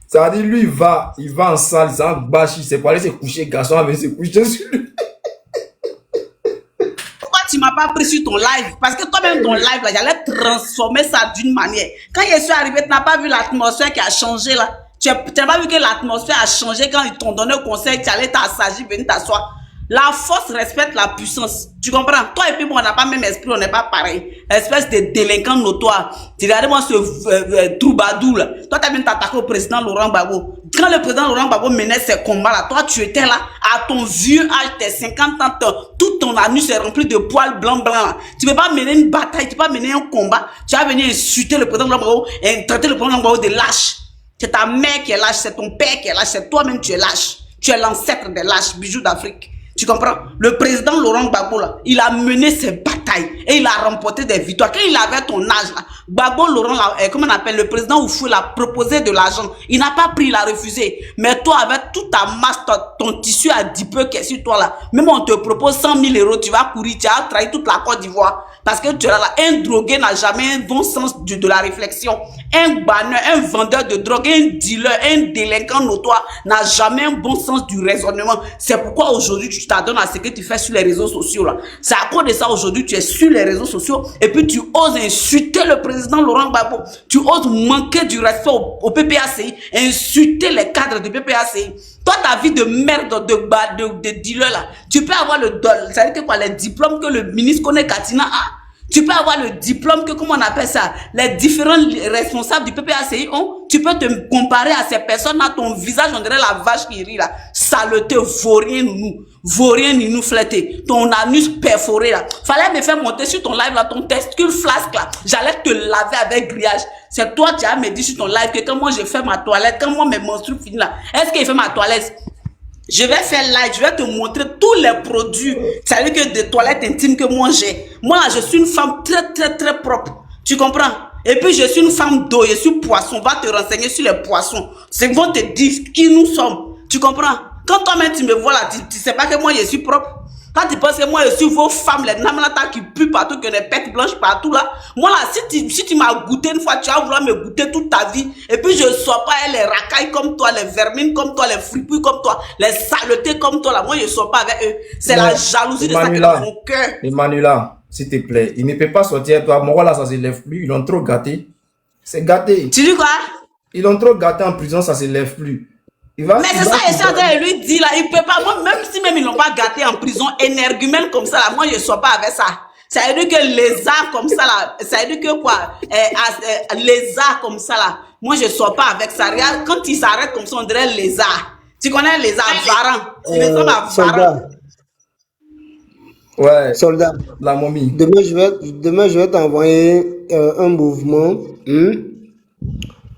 Ça veut dire, lui, il va en salle, il s'en bâche, il s'est pas allé se coucher, garçon avait se coucher sur lui. Pourquoi tu m'as pas pris sur ton live? Parce que toi-même, ton live, là, j'allais transformer ça d'une manière. Quand je suis arrivé, tu n'as pas vu l'atmosphère qui a changé, là. Tu n'as pas vu que l'atmosphère a changé quand ils t'ont donné le conseil, tu allais t'assagir, venir t'asseoir. La force respecte la puissance. Tu comprends? Toi et puis moi, on n'a pas le même esprit, on n'est pas pareil. Espèce de délinquant notoire. Tu regardes moi ce troubadour là. Toi, tu as bien t'attaqué au président Laurent Gbagbo. Quand le président Laurent Gbagbo menait ses combats là, toi, tu étais là, à ton vieux âge, tes 50 ans, tout ton anus est rempli de poils blancs. Tu ne peux pas mener une bataille, tu ne peux pas mener un combat. Tu vas venir insulter le président Laurent Gbagbo et traiter le président Laurent Gbagbo de lâche. C'est ta mère qui est lâche, c'est ton père qui est lâche, c'est toi-même qui es lâche. Tu es l'ancêtre des lâches, Bijou d'Afrique. Tu comprends? Le président Laurent Gbagbo, là, il a mené ses batailles et il a remporté des victoires. Quand il avait ton âge, là, Gbagbo Laurent, là, comment on appelle, le président Oufou, il a proposé de l'argent. Il n'a pas pris, il a refusé. Mais toi, avec toute ta masse, ton tissu à 10 peu qui est sur toi, là, même on te propose 100 000 €, tu vas courir, tu as trahi toute la Côte d'Ivoire. Parce que tu es là, un drogué n'a jamais un bon sens de la réflexion. Un banneur, un vendeur de drogue, un dealer, un délinquant notoire n'a jamais un bon sens du raisonnement. C'est pourquoi aujourd'hui tu t'adonnes à ce que tu fais sur les réseaux sociaux là. C'est à cause de ça aujourd'hui tu es sur les réseaux sociaux et puis tu oses insulter le président Laurent Gbagbo. Tu oses manquer du respect au PPACI, insulter les cadres du PPACI. Toi, ta vie de merde de dealer là, tu peux avoir ça veut dire quoi, les diplômes que le ministre Kone Katina a. Tu peux avoir le diplôme que, comment on appelle ça, les différents responsables du PPACI ont. Tu peux te comparer à ces personnes-là, ton visage, on dirait la vache qui rit là. Saleté, vaurien nous, vaurien nous flété. Ton anus perforé là. Fallait me faire monter sur ton live là, ton testicule flasque là. J'allais te laver avec grillage. C'est toi qui as me dit sur ton live que quand moi je fais ma toilette, quand moi mes menstrues finissent là, est-ce qu'il fait ma toilette? Je vais faire live, je vais te montrer tous les produits, c'est-à-dire que des toilettes intimes que moi j'ai. Moi là, je suis une femme très propre. Tu comprends? Et puis je suis une femme d'eau, je suis poisson. Va te renseigner sur les poissons. C'est qu'ils vont te dire qui nous sommes. Tu comprends? Quand toi-même tu me vois là, tu sais pas que moi je suis propre. Quand tu penses que moi je suis vos femmes, les namlata qui puent partout, que les pètes blanches partout là. Moi là, si tu m'as goûté une fois, tu vas vouloir me goûter toute ta vie. Et puis je ne sors pas les racailles comme toi, les vermines comme toi, les fripouilles comme toi, les saletés comme toi là. Moi je ne sors pas avec eux. C'est la jalousie de ça qui est dans mon cœur. Emmanuela, s'il te plaît, il ne peut pas sortir. Toi, moi là, ça se lève plus. Ils l'ont trop gâté. C'est gâté. Tu dis quoi? Ils l'ont trop gâté en prison, ça se lève plus. Mais c'est ça, et ça, lui dit là, il peut pas, moi, même si même ils l'ont pas gâté en prison, énergumène comme ça là, moi je ne sors pas avec ça. Ça veut dire que les arts comme ça là, ça veut dire que quoi, les arts comme ça là, moi je ne sors pas avec ça. Regarde, quand ils s'arrêtent comme ça, on dirait les arts. Tu connais les arts varans? Les hommes à varans. Ouais. Soldat. La momie. Demain, je vais t'envoyer un mouvement.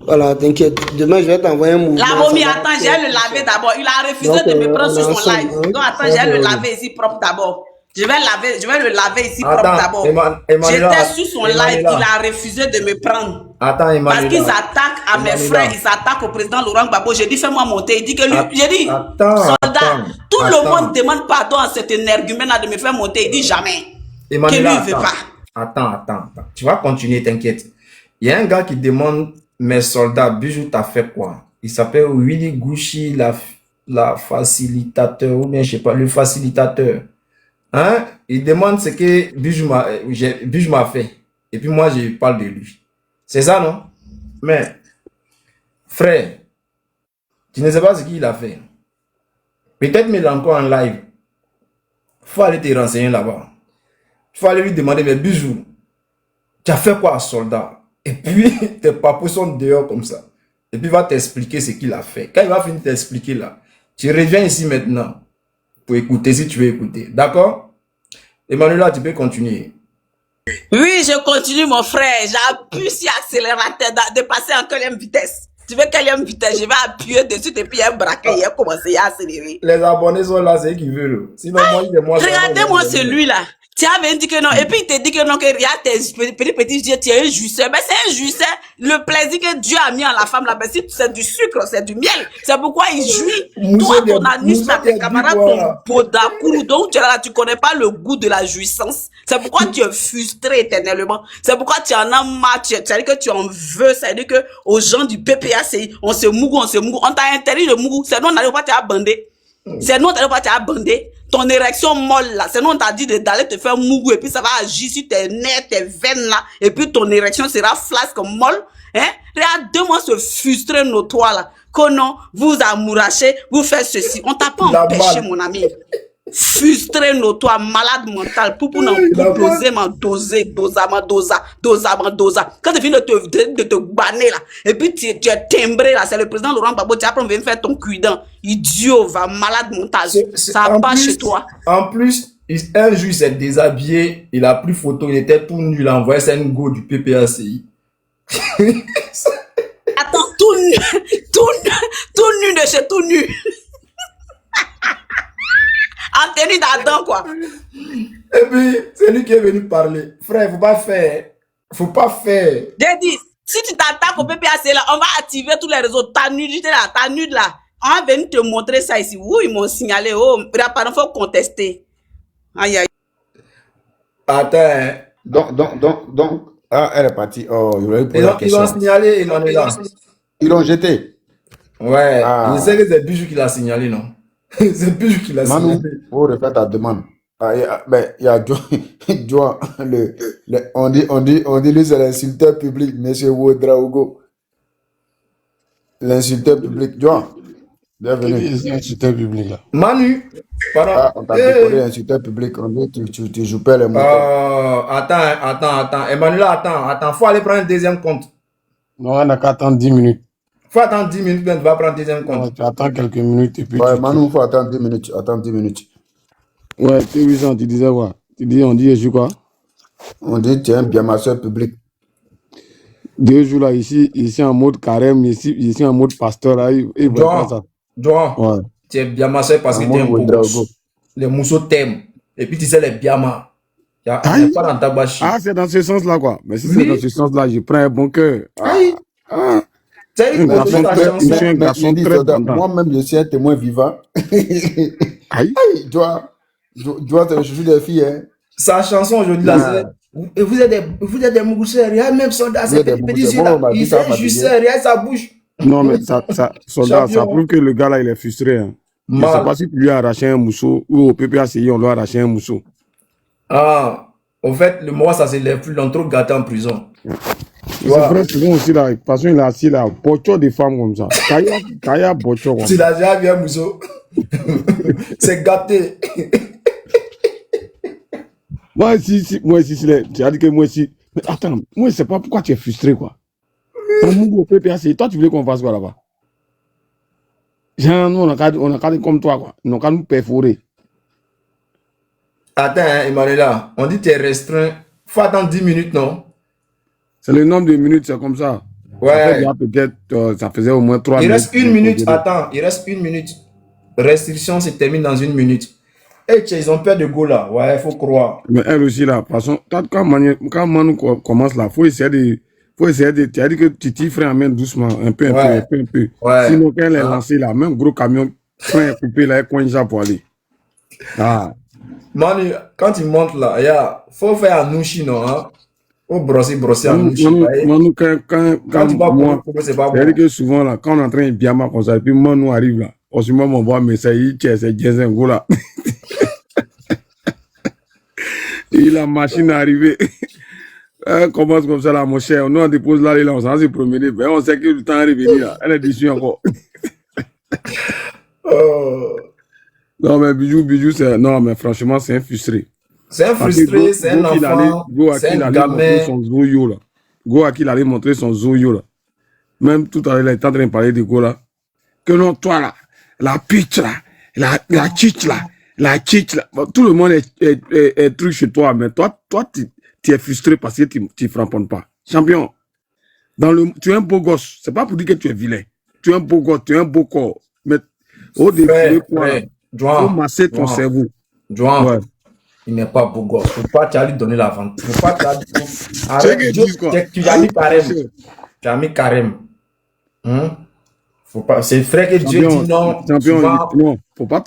Voilà, t'inquiète. Demain, je vais t'envoyer un mouvement. La momie, attends, j'ai le laver d'abord. Il a refusé de me prendre sur son live. Donc, attends, j'ai le laver ici propre d'abord. Je vais le laver ici propre d'abord. J'étais sur son live, il a refusé de me prendre. Attends, Emmanuel. Parce qu'ils attaquent à mes frères, ils s'attaquent au président Laurent Gbagbo. J'ai dit, fais-moi monter. Il dit que lui, j'ai dit, soldat, tout le monde demande pardon à cet énergumène-là de me faire monter. Il dit jamais. Emmanuel, que lui, il veut pas. Attends. Tu vas continuer, t'inquiète. Il y a un gars qui demande, mes soldats, Bijou, t'as fait quoi? Il s'appelle Willy Gouchi, la facilitateur, ou bien, je sais pas, le facilitateur. Hein? Il demande ce que Bijou m'a fait. Et puis moi, je parle de lui. C'est ça, non? Mais, frère, tu ne sais pas ce qu'il a fait. Peut-être mais il est encore en live. Faut aller te renseigner là-bas. Faut aller lui demander, mais Bijou, tu as fait quoi à soldat? Et puis, tes papous sont dehors comme ça. Et puis, il va t'expliquer ce qu'il a fait. Quand il va finir de t'expliquer là, tu reviens ici maintenant pour écouter si tu veux écouter. D'accord? Emmanuel, tu peux continuer. Oui, je continue, mon frère. J'appuie sur l'accélérateur de passer en quelle vitesse. Tu veux quelle vitesse? Je vais appuyer dessus et puis il y a un braquet, il a commencé à accélérer. Les abonnés sont là, c'est eux qui veulent. Sinon, moi, regardez-moi celui-là. Tu avais dit que non. Et puis il te dit que non, que regarde tes petits yeux, tu es un jouisseur. Mais c'est un jouisseur. Le plaisir que Dieu a mis en la femme là, ben, c'est du sucre, c'est du miel. C'est pourquoi il jouit. Toi, ton anus, tes camarades, ton podakourou, donc tu es là, tu connais pas le goût de la jouissance. C'est pourquoi tu es frustré éternellement. C'est pourquoi tu en as marre. C'est-à-dire que tu en veux. C'est-à-dire que aux gens du PPACI, on se mougou. On t'a interdit de mougou. C'est nous, on n'arrive pas à bander. C'est nous, on n'arrive pas à bander. Ton érection molle là, c'est nous on t'a dit d'aller te faire mougou et puis ça va agir sur tes nerfs, tes veines là, et puis ton érection sera flasque molle, hein? Regarde-moi ce frustré notoire là, que non, vous amourachez, vous faites ceci, on t'a pas empêché mon ami. Frustré notoire, malade mental, pour n'en doser, dosa. Quand tu finis de te banner là, et puis tu es timbré là, c'est le président Laurent Gbagbo, tu apprends à venir faire ton cuidant. Idiot, va malade mental. Ça passe chez toi. En plus, un jour il s'est déshabillé, il a pris photo, il était tout nu, il a envoyé ça à une go du PPACI. Attends, tout nu de chez tout nu. En tenue d'Adam, quoi. Et puis, c'est lui qui est venu parler. Frère, faut pas faire. Faut pas faire. J'ai dit, si tu t'attaques au PPAC là, on va activer tous les réseaux. Ta nudité là, ta nude là. On va venir te montrer ça ici. Oui, ils m'ont signalé. Oh, il faut contester. Aïe, aïe. Attends. Donc, Ah, elle est partie. Oh, il aurait posé la Ils l'ont question. signalé, il en est là. Ils l'ont jeté. Ouais, je Ah, sais que c'est Bijou qui l'a signalé, non? C'est Bijou qui l'a Manu, signalé. faut refaire ta demande. Ah, ben, il y a Joan, on dit lui, c'est l'insulteur public, monsieur Ouedraogo. L'insulteur public. Joan, bienvenue. Qui est un tuteur public là? Manu, pardon. Ah, on t'a décoré insulteur public. On dit tu joues pas les moutons. Attends. Emmanuel, attends. Faut aller prendre un deuxième compte. Non, on n'a qu'à attendre 10 minutes. Faut attendre 10 minutes, ben, tu vas prendre un deuxième Non, compte. tu attends quelques minutes et puis Ouais, tu... Manu, il faut attendre 10 minutes. Attends 10 minutes. Ouais, T800, tu disais quoi? On dit, je suis quoi? On dit tu es un bien masseur public. 2 jours là, ici en mode carême, ici en mode pasteur là, il voit pas ça. Joan, Ouais. tu es bien massé parce que En tu es un mode beau Ouedraogo. gosse. Les mousseaux t'aiment. Et puis tu sais les biamas. Il n'y a Aïe. pas dans ta bâche. Ah, c'est dans ce sens-là, quoi. Mais si Oui. c'est dans ce sens-là, je prends un bon cœur. Aïe. Ah. C'est Un une garçon ta très- chanson. je suis un garçon il dit, très soldat, tendance. moi-même, je suis un témoin vivant. Aïe. Tu vois, c'est le chouchou des filles. Hein. Sa chanson aujourd'hui là, Ah. c'est vous êtes des mousseurs, il y a même soldat, Vous c'est êtes des petit mousseurs. là. Bon, on m'a dit Il ça, fait fatigué. justeur, il a sa bouche. Non, mais soldat, ça Champion. prouve que le gars là, il est frustré. Hein. Je ne sais Mal. pas si tu lui as arraché un mousseau ou au PPACI, on lui a arraché un mousseau. Ah, au fait, le mois, ça s'élève plus, l'ont trop gâté en prison. Tu C'est vois, vrai, souvent aussi là, parce qu'il a assis là, bocho des femmes comme ça. Kaya bocho comme tu ça. l'as déjà vu un mousseau. C'est gâté. Moi, tu as dit que moi, si. Mais attends, moi, je sais pas pourquoi tu es frustré, quoi. Ton mougou au PPACI, toi, tu voulais qu'on fasse quoi là-bas? Genre, nous, on a qu'à dire comme toi, quoi. On a qu'à nous perforer. Attends, hein, Emmanuela, on dit que tu es restreint. Faut attendre 10 minutes, non? C'est le nombre de minutes, c'est comme ça. Ça fait Ouais. déjà peut-être, ça faisait au moins 3 Il minutes. reste une minute. Attends, il reste une minute. Restriction se termine dans une minute. Et ils ont peur de go là. Ouais, il faut croire. Mais elle aussi, là, de toute façon, quand Manu commence là, faut essayer de, tu as dit que tu freines en main doucement, un peu. Ouais. Ouais. Sinon, quand elle est Ah. lancée là, même gros camion, frein est coupé là, elle coince ça pour aller. Ah. Manu, quand tu montes là, il faut faire un nouchi, non? Hein? Faut brosser un nouchi. Manu, quand tu vas moi, pour c'est pas c'est-à-dire bon. que souvent là, quand on est en train de bien comme ça, et puis Manu arrive là, au moment où on voit, mais c'est un gros là. Et la machine est arrivée. Elle commence comme ça là, mon cher. Nous, on dépose là, on s'en va se promener. Ben, on sait que le temps est revenu là. Elle est déçue encore. Oh. Non, mais Bijou, c'est. Non, mais franchement, c'est un frustré. C'est un frustré, c'est un enfant, c'est un gamin. Son zoyo là. Go à qui il allait montrer son zoyo là. Même tout à l'heure, il était en train de parler de Go là. Que non, toi là, la pitch là, la chiche là, Bon, tout le monde est truc chez toi, mais toi, tu es frustré parce que tu ne frapponnes pas. Champion, tu es un beau gosse. C'est pas pour dire que tu es vilain. Tu es un beau gosse, tu es un beau corps. Mais au défilé, il faut masser ton cerveau. Joan, Ouais. il n'est pas beau gosse. Faut pas tu as lui donner la vente. Faut pas tu as dit. C'est Arrête, qu'ils Joe, disent quoi? tu as mis carême. Tu as mis carême. Faut pas. C'est vrai que Dieu dit non. Champion, souvent. non, faut pas,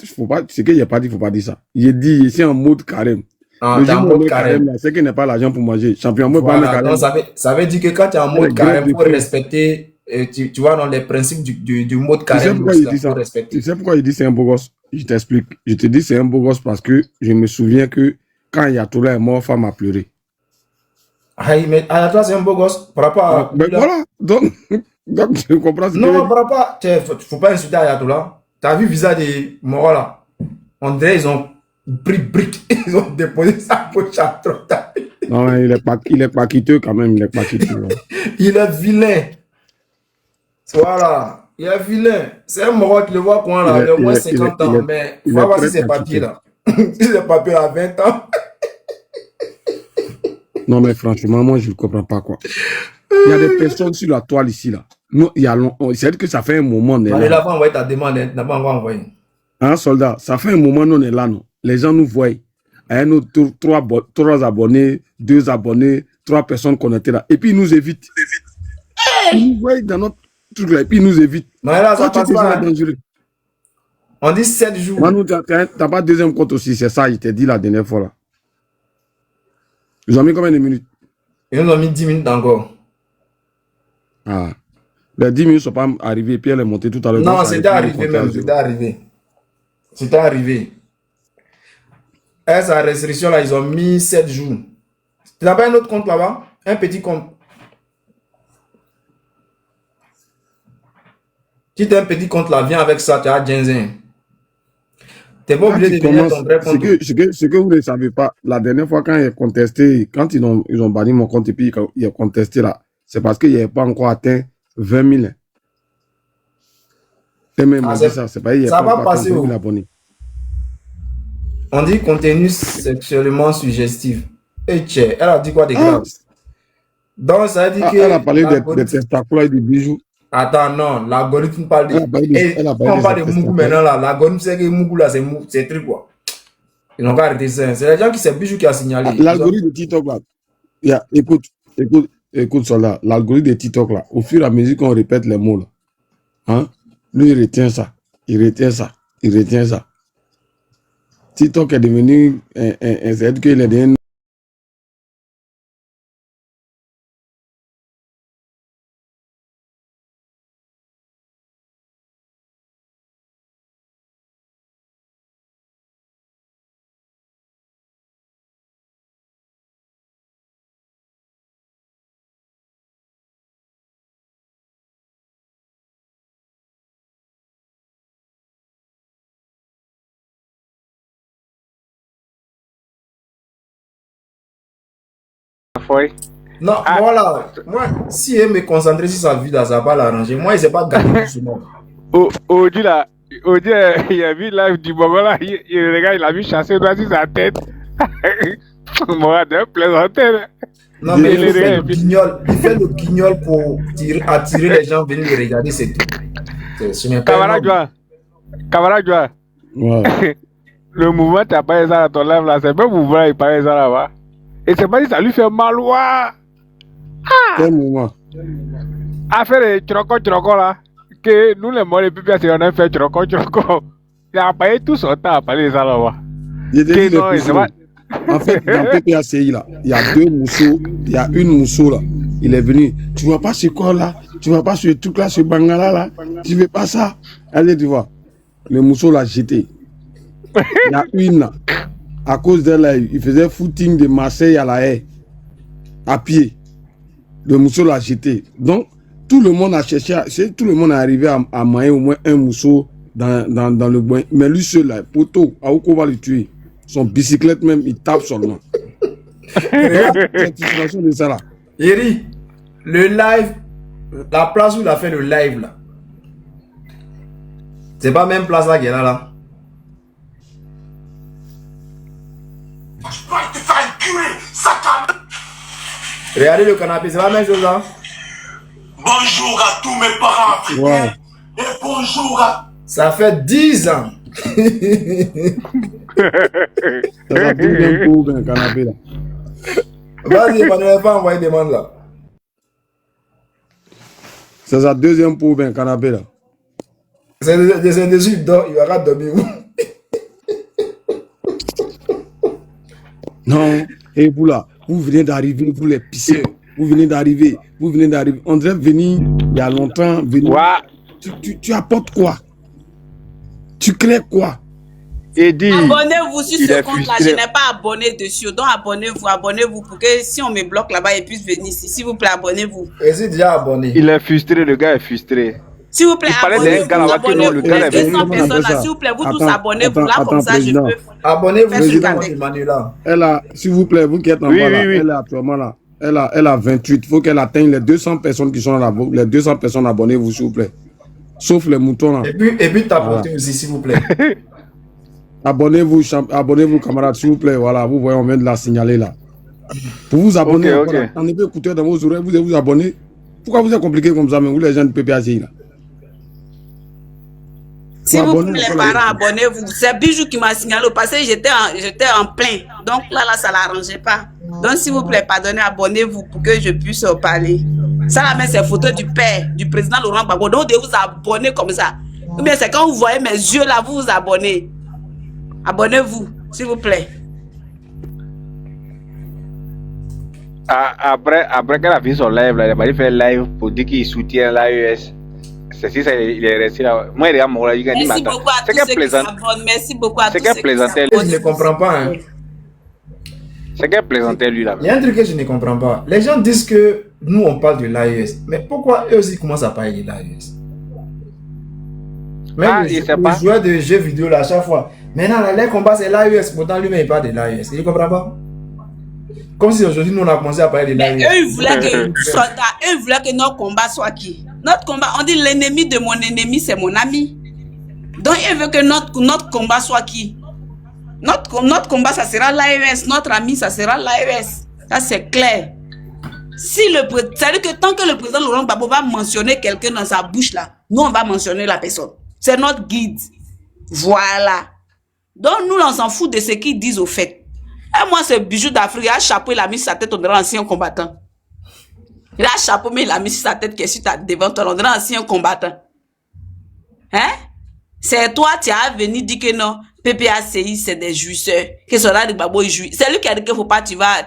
c'est qu'il n'y a pas dit, faut pas dire ça. Il dit, ici en mode carême. Ah, Le t'es en jour où on mode met carême. là, c'est qu'il n'y a pas l'argent pour manger. Champion, moi, pas Voilà, carême. donc ça veut dire que quand tu es en mode Les carême, il grèves faut de faim. respecter, tu vois, dans les principes du mode Tu sais carême, pourquoi il il dit ça? faut respecter. Tu sais pourquoi il dit c'est un beau gosse? Je t'explique. Je te dis c'est un beau gosse parce que je me souviens que quand Yatoula est mort, femme a pleuré. Ah, mais Ayatollah, c'est un beau gosse par rapport à. Ben voilà. Donc, je comprends ce que Non, par rapport à. Faut pas insulter Ayatollah. Tu as vu le visage des morts là? On dirait ils ont pris brique, ils ont déposé sa poche à trop. Non, il est pas quitté quand même. Il est pas quitté. Il est vilain. Voilà. Il est vilain. C'est un mort qui le voit quand là, il a au moins 50 ans. Mais il faut voir si c'est papier là. Si c'est papier à 20 ans. Non, mais franchement, moi, je ne comprends pas quoi. Il y a des personnes sur la toile ici, là. Nous, c'est-à-dire que ça fait un moment, on est Mais là. là, pas envoyé ta demande, n'a pas encore envoyé. Hein, soldat, ça fait un moment, nous, on est là, non. Les gens nous voient. Il y a nos 3 abonnés, 2 abonnés, 3 personnes connectées là. Et puis, ils nous évitent. Ils nous voient dans notre truc là, et puis ils nous évitent. Mais là, ça Toi, tu passe es pas. déjà dangereux. On dit 7 jours. Manu, t'as pas deuxième compte aussi, c'est ça, il t'a dit la dernière fois là. Ils ont mis combien de minutes? Ils nous ont mis 10 minutes encore. Ah. Les 10 minutes ne sont pas arrivés, puis elle est montée tout à l'heure. Non, c'était arrivé même, c'était arrivé. C'était arrivé. Et sa restriction là, ils ont mis 7 jours. Tu n'as pas un autre compte là-bas? Un petit compte. Si tu as un petit compte là, viens avec ça, tu as Genzen. Tu n'es pas obligé de venir ton vrai compte. Ce que vous ne savez pas, la dernière fois quand ils ont contesté, quand ils ont banni mon compte et puis ils ont contesté là, c'est parce qu'il n'y avait pas encore atteint 20 000. Et même ça, c'est pas il n'y a ça pas va passer 20 000 abonnés. On dit contenu sexuellement suggestif. Et tiens, elle a dit quoi de grave? Donc ça dit que... Elle a parlé des testacolas et des bijoux. Attends, non, l'algorithme parle de... On parle de Mougou maintenant là. L'algorithme c'est que Mougou là, c'est truc quoi. Ils n'ont pas arrêté ça. C'est les gens qui c'est Bijou qui a signalé. L'algorithme de TikTok là. Écoute cela. L'algorithme de TikTok là, au fur et à mesure qu'on répète les mots là, hein, lui il retient ça. Il retient ça. Il retient ça. TikTok est devenu c'est qu'il est devenu non, voilà. Moi, si elle me concentrer sur sa vie, là, ça va pas l'arranger. Moi, il ne s'est pas gagné tout ce monde. Aujourd'hui, là, il a vu live du Bogo là, le gars, il a vu chasser droit sur sa tête. Moi, de plaisanter. Non, mais il fait le guignol pour attirer les gens à venir le regarder, c'est tout. Ce n'est pas Camarade Joa. Ouais. Le mouvement, tu n'as pas ça dans ton live là, c'est pas le mouvement, il paraît ça là-bas. Et c'est pas dit, ça lui fait mal, ouah. Quel moment? À faire les troco là, que nous les morts, les pupilles, on a fait troco. Il a payé tout son temps à parler de ça là-bas. En fait, dans PPACI là, il y a deux mousseaux, il y a une mousseau là. Il est venu, tu vois pas ce corps là, tu vois pas ce truc là, ce bangala là, tu veux pas ça. Allez, tu vois, le mousseau l'a jeté. Il y a une là, à cause d'elle là, il faisait footing de Marseille à La Haye, à pied. Le mousseau l'a jeté. Donc, tout le monde a cherché, tout le monde est arrivé à mailler au moins un mousseau dans le bois. Mais lui seul là, poteau, Aouko va le tuer. Son bicyclette même, il tape seulement. Cette situation de ça là. Yeri, le live, la place où il a fait le live là, c'est pas même place là qu'il est là. Regardez le canapé, c'est la même chose là. Bonjour à tous mes parents africains. Ouais. Et bonjour à... Ça fait 10 ans. Ça va bien pour un canapé là. Vas-y, Emmanuel, pas envoyer des demandes là. C'est sa deuxième pour un canapé là. C'est dessus, il va dormir où? Non, et vous là, vous venez d'arriver, vous les pisseurs. Vous venez d'arriver. On devait venir il y a longtemps. Venir. Ouais. Tu apportes quoi? Tu crées quoi? Abonnez-vous sur ce compte-là. Je n'ai pas abonné dessus. Donc abonnez-vous pour que si on me bloque là-bas, ils puissent venir ici. S'il vous plaît, abonnez-vous. Et c'est déjà abonné. Il est frustré, le gars est frustré. S'il vous plaît, abonnez-vous. Le gars est 200 personnes là, s'il vous plaît, vous tous abonnez-vous là, comme ça je peux. Abonnez-vous, Elle a, s'il vous plaît, vous qui êtes en bas là, elle est actuellement là. Elle a 28. Il faut qu'elle atteigne les 200 personnes qui sont là. Les 200 personnes, abonnez-vous, s'il vous plaît. Sauf les moutons là. Et puis t'apportez aussi, s'il vous plaît. Abonnez-vous, camarades, s'il vous plaît. Voilà, vous voyez, on vient de la signaler là. Pour vous abonner, en effet, écoutez dans vos oreilles, vous allez vous abonner. Pourquoi vous êtes compliqué comme ça, mais vous les gens de PPACI là? S'il vous plaît, les parents, abonnez-vous. C'est Bijou qui m'a signalé au passé, j'étais en plein. Donc là, ça ne l'arrangeait pas. Donc, s'il vous plaît, pardonnez, abonnez-vous pour que je puisse parler. Ça, là, c'est photo du père, du président Laurent Gbagbo. Donc, vous vous abonnez comme ça. Ou bien, c'est quand vous voyez mes yeux là, vous vous abonnez. Abonnez-vous, s'il vous plaît. Après qu'elle a fini son live, là, il a fallu faire live pour dire qu'il soutient l'AES. C'est si ça, il est resté là. Moi, il regarde mon live, il a dit, Merci beaucoup à tous ceux qui s'abonnent. Merci beaucoup à tous ceux qui s'abonnent. Je ne comprends pas. Hein. C'est qu'elle plaisantait lui là. Il y a un truc que je ne comprends pas. Les gens disent que nous, on parle de l'AES. Mais pourquoi eux aussi commencent à parler de l'AES? Même les joueurs de jeux vidéo, là, à chaque fois. Maintenant, les combats, c'est l'AES. Pourtant, lui-même, il parle de l'AES. Il ne comprend pas. Comme si aujourd'hui, nous, on a commencé à parler de l'AES. Eux, ils voulaient que notre combat soit qui? Notre combat, on dit l'ennemi de mon ennemi, c'est mon ami. Donc, il veut que notre combat soit qui? Notre combat, ça sera l'AES. Notre ami, ça sera l'AES. Ça, c'est clair. C'est-à-dire que tant que le président Laurent Gbagbo va mentionner quelqu'un dans sa bouche, là, nous, on va mentionner la personne. C'est notre guide. Voilà. Donc, nous, on s'en fout de ce qu'ils disent au fait. Et moi, ce bijou d'Afrique, il a chapeau, il a mis sa tête, on dirait ancien combattant. Il a chapeau, mais il a mis sa tête qui est devant toi, on dirait ancien combattant. Hein? C'est toi, tu as venu dire que non, PPACI, c'est des jouisseurs. Que Soldat de Gbagbo, il jouit. C'est lui qui a dit qu'il ne faut pas, tu vas,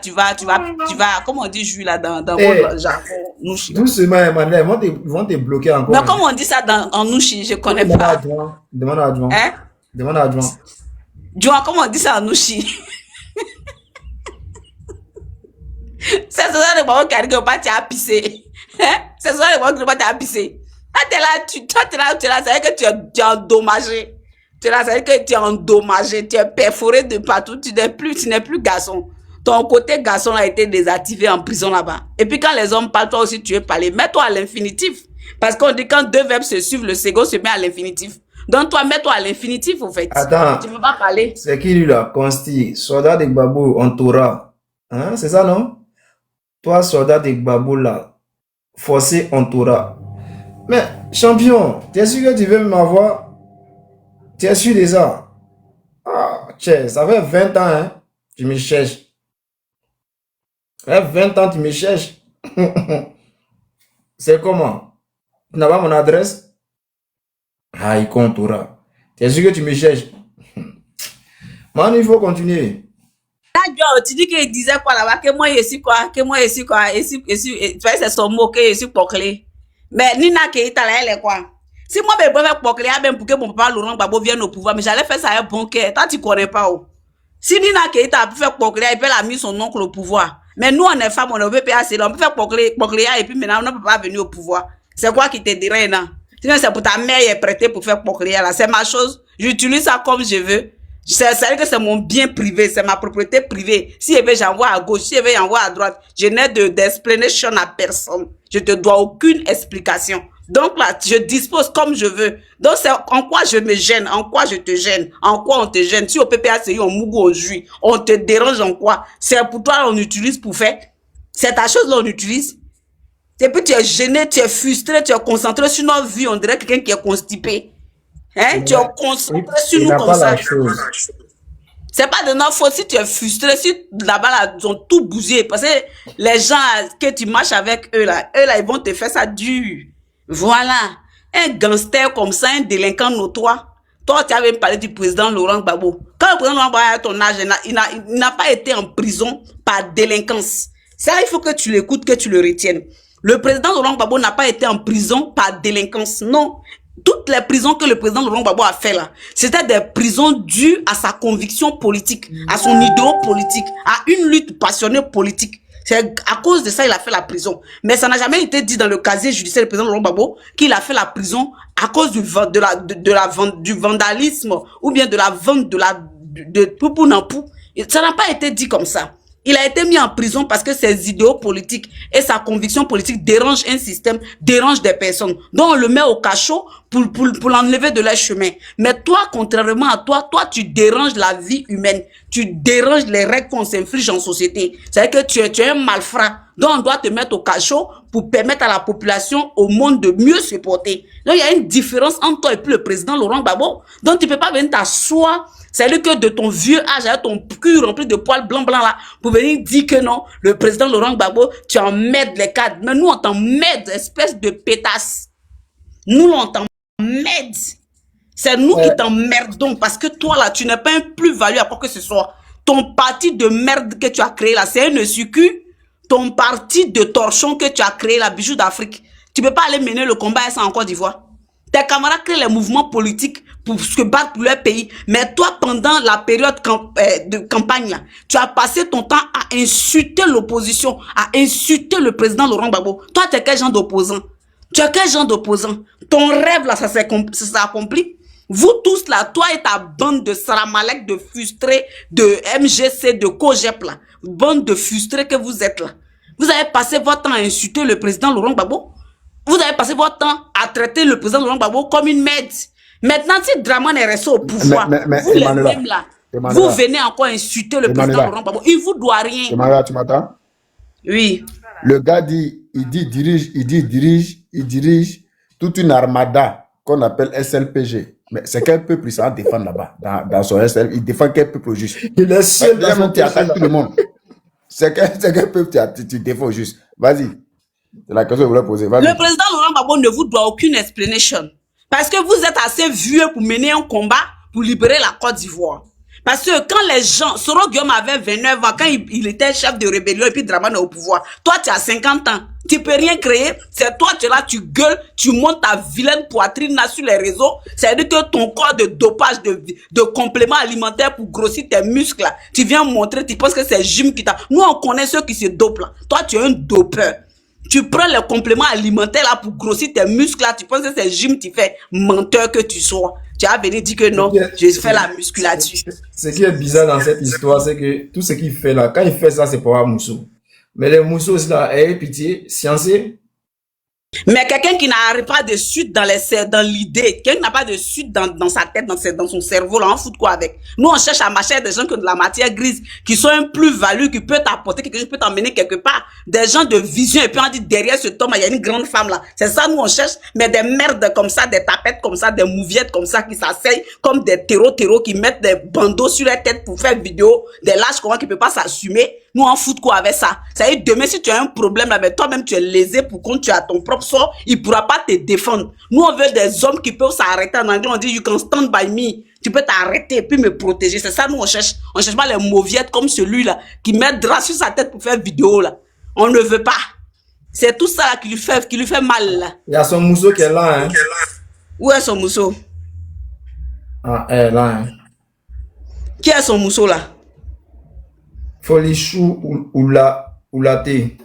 comment on dit jouir là dans mon jargon? Doucement, Emmanuel, ils vont te bloquer encore. Mais comment on dit ça en Nouchi? Je ne connais pas. Demande à Adjoint. Hein? Demande à Adjoint. Adjoint, comment on dit ça en Nouchi? C'est Soldat de Gbagbo qui a dit que pas tu as pissé. C'est Soldat de Gbagbo qui a dit que tu as pissé. Ah, t'es là, ça veut dire que tu es endommagé. Ça veut dire que tu es endommagé, tu es perforé de partout, tu n'es plus garçon. Ton côté garçon a été désactivé en prison là-bas. Et puis quand les hommes parlent, toi aussi tu es parlé. Mets-toi à l'infinitif. Parce qu'on dit quand deux verbes se suivent, le second se met à l'infinitif. Donc toi, mets-toi à l'infinitif au fait. Attends. Tu ne peux pas parler. C'est qui lui là? Consti, soldat de Gbagbo, on t'aura. Hein? C'est ça non? Toi, soldat de Gbagbo là, forcé, on t'aura. Mais, champion, tu es sûr que tu veux m'avoir? Tu es sûr de ça? Ah, tiens, ça fait 20 ans, hein? Tu me cherches. Ça fait 20 ans, tu me cherches. C'est comment? Tu n'as pas mon adresse? Ah, il comptera. Tu es sûr que tu me cherches? Man, il faut continuer. Là, tu dis qu'il disait quoi là-bas? Que moi, je suis quoi? Que moi, je suis quoi? Tu vois, c'est son mot, que je suis poclé. Mais Nina Keita, là, elle est quoi? Si moi, je peux faire poclé, même pour que mon papa Laurent Gbagbo vienne au pouvoir, mais j'allais faire ça à un bon cœur. Toi, tu ne connais pas où? Si Nina Keita a pu faire poclé, elle peut la mis son oncle au pouvoir. Mais nous, on est femmes, on est au PPAC, on peut faire poclé, et puis maintenant, on ne peut pas venir au pouvoir. C'est quoi qui te dirait, non? Sinon, c'est pour ta mère, elle est prêtée pour faire poclé, là. C'est ma chose. J'utilise ça comme je veux. C'est-à-dire que c'est mon bien privé, c'est ma propriété privée. Si je veux, j'envoie à gauche, si je veux, j'envoie à droite. Je n'ai d'explanation à personne. Je te dois aucune explication. Donc là, je dispose comme je veux. Donc c'est en quoi je me gêne, en quoi je te gêne, en quoi on te gêne. Si au PPACI, on mougou, on jouit, on te dérange en quoi? C'est pour toi, on utilise pour faire. C'est ta chose, là, on utilise. Et puis tu es gêné, tu es frustré, tu es concentré sur notre vie, on dirait quelqu'un qui est constipé. Hein? Tu es concentré sur nous comme ça. C'est pas de notre faute si tu es frustré, si là-bas, là, ils ont tout bougé. Parce que les gens que tu marches avec eux, là, ils vont te faire ça dur. Voilà. Un gangster comme ça, un délinquant notoire. Toi, tu avais parlé du président Laurent Gbagbo. Quand le président Laurent Gbagbo a ton âge, il n'a pas été en prison par délinquance. Ça, il faut que tu l'écoutes, que tu le retiennes. Le président Laurent Gbagbo n'a pas été en prison par délinquance. Non. Toutes les prisons que le président Laurent Gbagbo a fait là, c'était des prisons dues à sa conviction politique, à son idéal politique, à une lutte passionnée politique. C'est à cause de ça qu'il a fait la prison. Mais ça n'a jamais été dit dans le casier judiciaire du président Laurent Gbagbo qu'il a fait la prison à cause du vandalisme ou bien de la vente de poupou nampou. Ça n'a pas été dit comme ça. Il a été mis en prison parce que ses idéaux politiques et sa conviction politique dérangent un système, dérangent des personnes. Donc on le met au cachot pour l'enlever de leur chemin. Mais toi, contrairement à toi, tu déranges la vie humaine. Tu déranges les règles qu'on s'inflige en société. C'est-à-dire que tu es un malfrat. Donc on doit te mettre au cachot pour permettre à la population, au monde de mieux se porter. Donc il y a une différence entre toi et puis le président Laurent Gbagbo. Donc tu peux pas venir t'asseoir. C'est-à-dire que de ton vieux âge, avec ton cul rempli de poils blancs là, pour venir dire que non, le président Laurent Gbagbo, tu emmerdes les cadres. Mais nous, on t'emmerde, espèce de pétasse. Nous, on t'emmerde. C'est nous qui t'emmerdons parce que toi, là, tu n'es pas un plus-value à quoi que ce soit. Ton parti de merde que tu as créé là, c'est un SUQ ton parti de torchon que tu as créé, la Bijou d'Afrique, tu ne peux pas aller mener le combat en Côte d'Ivoire. Tes camarades créent les mouvements politiques pour se battre pour leur pays. Mais toi, pendant la période de campagne, là, tu as passé ton temps à insulter l'opposition, à insulter le président Laurent Gbagbo. Toi, tu es quel genre d'opposant? Tu es quel genre d'opposant? Ton rêve, là, ça s'est accompli. Vous tous, là, toi et ta bande de Saramalek, de frustrés, de MGC, de Kojep, là, bande de frustrés que vous êtes, là. Vous avez passé votre temps à insulter le président Laurent Gbagbo. Vous avez passé votre temps à traiter le président Laurent Gbagbo comme une merde. Maintenant, si Draman est resté au pouvoir, vous les mêmes là, vous venez encore insulter le président Laurent Gbagbo. Il vous doit rien. Emmanuel, tu m'entends? Oui. Le gars dit, il dirige toute une armada qu'on appelle SLPG. Mais c'est quel peuple il s'en défend là-bas, dans son SL, il défend quel peuple juste? Il est seul dans son tu attaques tout le monde. C'est quel peuple tu défends juste? Vas-y. C'est la question que je voulais poser. Le président Laurent Gbagbo ne vous doit aucune explanation. Parce que vous êtes assez vieux pour mener un combat pour libérer la Côte d'Ivoire. Parce que quand les gens, Soro Guillaume avait 29 ans, quand il était chef de rébellion et puis Dramane est au pouvoir, toi tu as 50 ans, tu peux rien créer, c'est toi tu es là, tu gueules, tu montes ta vilaine poitrine là sur les réseaux, c'est-à-dire que ton corps de dopage, de compléments alimentaires pour grossir tes muscles là, tu viens montrer, tu penses que c'est Jim qui t'a... Nous on connaît ceux qui se dopent là, toi tu es un dopeur. Tu prends les compléments alimentaires là pour grossir tes muscles là, tu penses que c'est Jim qui fait, menteur que tu sois. Tu as venu dire que non, je fais la musculature. Ce qui est bizarre dans cette histoire, c'est que tout ce qu'il fait là, quand il fait ça, c'est pour avoir Moussou. Mais les Moussos là, ayez pitié, sciencés. Mais quelqu'un qui n'arrive pas de suite dans l'idée, quelqu'un qui n'a pas de suite dans sa tête, dans son cerveau, là, on fout quoi avec? Nous, on cherche à marcher des gens qui ont de la matière grise, qui sont un plus-value, qui peut t'apporter quelque chose, qui peut t'emmener quelque part. Des gens de vision, et puis on dit derrière ce homme, il y a une grande femme là. C'est ça, nous, on cherche. Mais des merdes comme ça, des tapettes comme ça, des mouviettes comme ça, qui s'asseyent comme des terreaux, qui mettent des bandeaux sur la tête pour faire vidéo, des lâches comment qui ne peuvent pas s'assumer. Nous, on fout quoi avec ça? Ça veut dire, demain, si tu as un problème là, mais toi-même, tu es lésé pour quand tu as ton propre sort, il ne pourra pas te défendre. Nous, on veut des hommes qui peuvent s'arrêter. En anglais, on dit, you can stand by me. Tu peux t'arrêter et puis me protéger. C'est ça, nous, on cherche. On cherche pas les mauviettes comme celui-là, qui met drap sur sa tête pour faire vidéo, là. On ne veut pas. C'est tout ça, là, qui lui fait mal, là. Il y a son mousseau qui est là, hein. Où est son mousseau? Ah, elle est là, hein. Qui est son mousseau, là? Folichou ou Laté.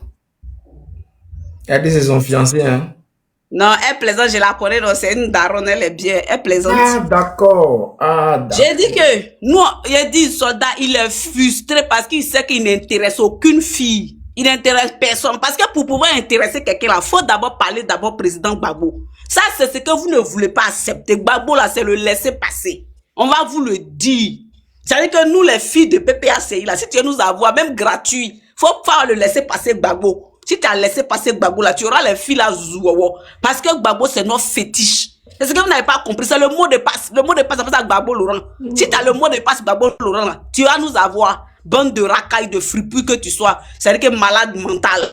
Elle dit c'est son fiancé, hein. Non, elle plaisante, je la connais, donc c'est une daronne, elle est bien, elle plaisante. Ah, d'accord. J'ai dit que, nous, il dit, soldat, il est frustré parce qu'il sait qu'il n'intéresse aucune fille. Il n'intéresse personne. Parce que pour pouvoir intéresser quelqu'un, il faut d'abord parler président Gbagbo. Ça, c'est ce que vous ne voulez pas accepter. Gbagbo, là, c'est le laisser passer. On va vous le dire. C'est-à-dire que nous, les filles de PPACI, là, si tu veux nous avoir, même gratuit, faut pas le laisser passer Gbagbo. Si tu as laissé passer Gbagbo, là, tu auras les filles là, zouawa. Parce que Gbagbo, c'est notre fétiche. C'est ce que vous n'avez pas compris. C'est le mot de passe. Le mot de passe, c'est ça Gbagbo Laurent. Si tu as le mot de passe Gbagbo Laurent, là, tu vas nous avoir. Bande de racailles, de fripouilles que tu sois. C'est-à-dire que malade mental.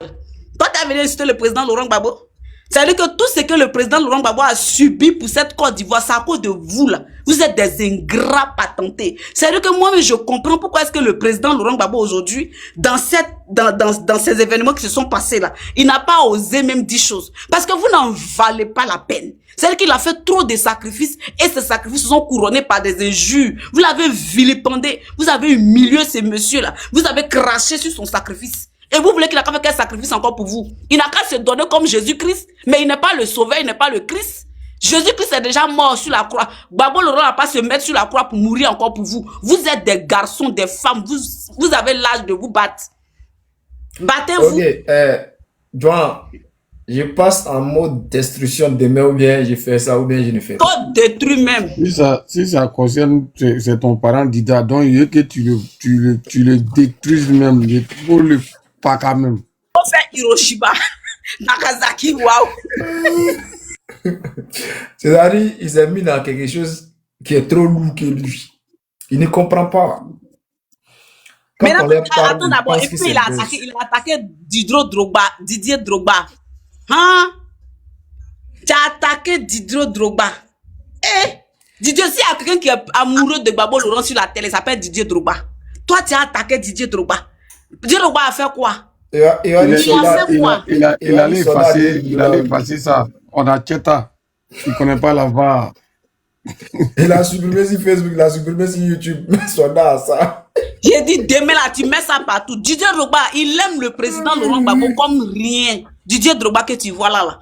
Toi, tu as venu insulter le président Laurent Gbagbo. C'est-à-dire que tout ce que le président Laurent Gbagbo a subi pour cette Côte d'Ivoire, c'est à cause de vous, là. Vous êtes des ingrats patentés. C'est-à-dire que moi, je comprends pourquoi est-ce que le président Laurent Gbagbo, aujourd'hui, dans ces événements qui se sont passés, là, il n'a pas osé même dire choses. Parce que vous n'en valez pas la peine. C'est-à-dire qu'il a fait trop de sacrifices et ces sacrifices sont couronnés par des injures. Vous l'avez vilipendé. Vous avez humilié ce monsieur-là. Vous avez craché sur son sacrifice. Et vous voulez qu'il a fait quel sacrifice encore pour vous? Il n'a qu'à se donner comme Jésus-Christ, mais il n'est pas le sauveur, il n'est pas le Christ. Jésus-Christ est déjà mort sur la croix. Gbagbo Laurent n'a pas se mettre sur la croix pour mourir encore pour vous. Vous êtes des garçons, des femmes, vous avez l'âge de vous battre. Battez-vous. Ok, Joan, je passe en mode destruction demain ou bien je fais ça ou bien je ne fais pas. Toi, détruis même. Si ça concerne, c'est ton parent Dida, donc il veut que tu le détruises même, pour le pas quand même. On fait Hiroshima, Nagasaki, waouh. C'est-à-dire, il s'est mis dans quelque chose qui est trop lourd que lui. Il ne comprend pas. Quand mais on leur parle, attends d'abord, et puis il a attaqué Didier Drogba. Hein? Tu as attaqué Didier Drogba. Eh? Didier, s'il y a quelqu'un qui est amoureux de Gbagbo Laurent sur la télé, il s'appelle Didier Drogba. Toi, tu as attaqué Didier Drogba. Didier Drogba a fait quoi? Il a Il a fait quoi? Il allait effacer ça. On a Tcheta. Il ne connaît pas la VAR. Il a supprimé sur Facebook, il a supprimé sur YouTube. Soda ça. J'ai dit, demain là, tu mets ça partout. Didier Drogba, il aime le président Laurent Gbagbo comme rien. Didier Drogba que tu vois là.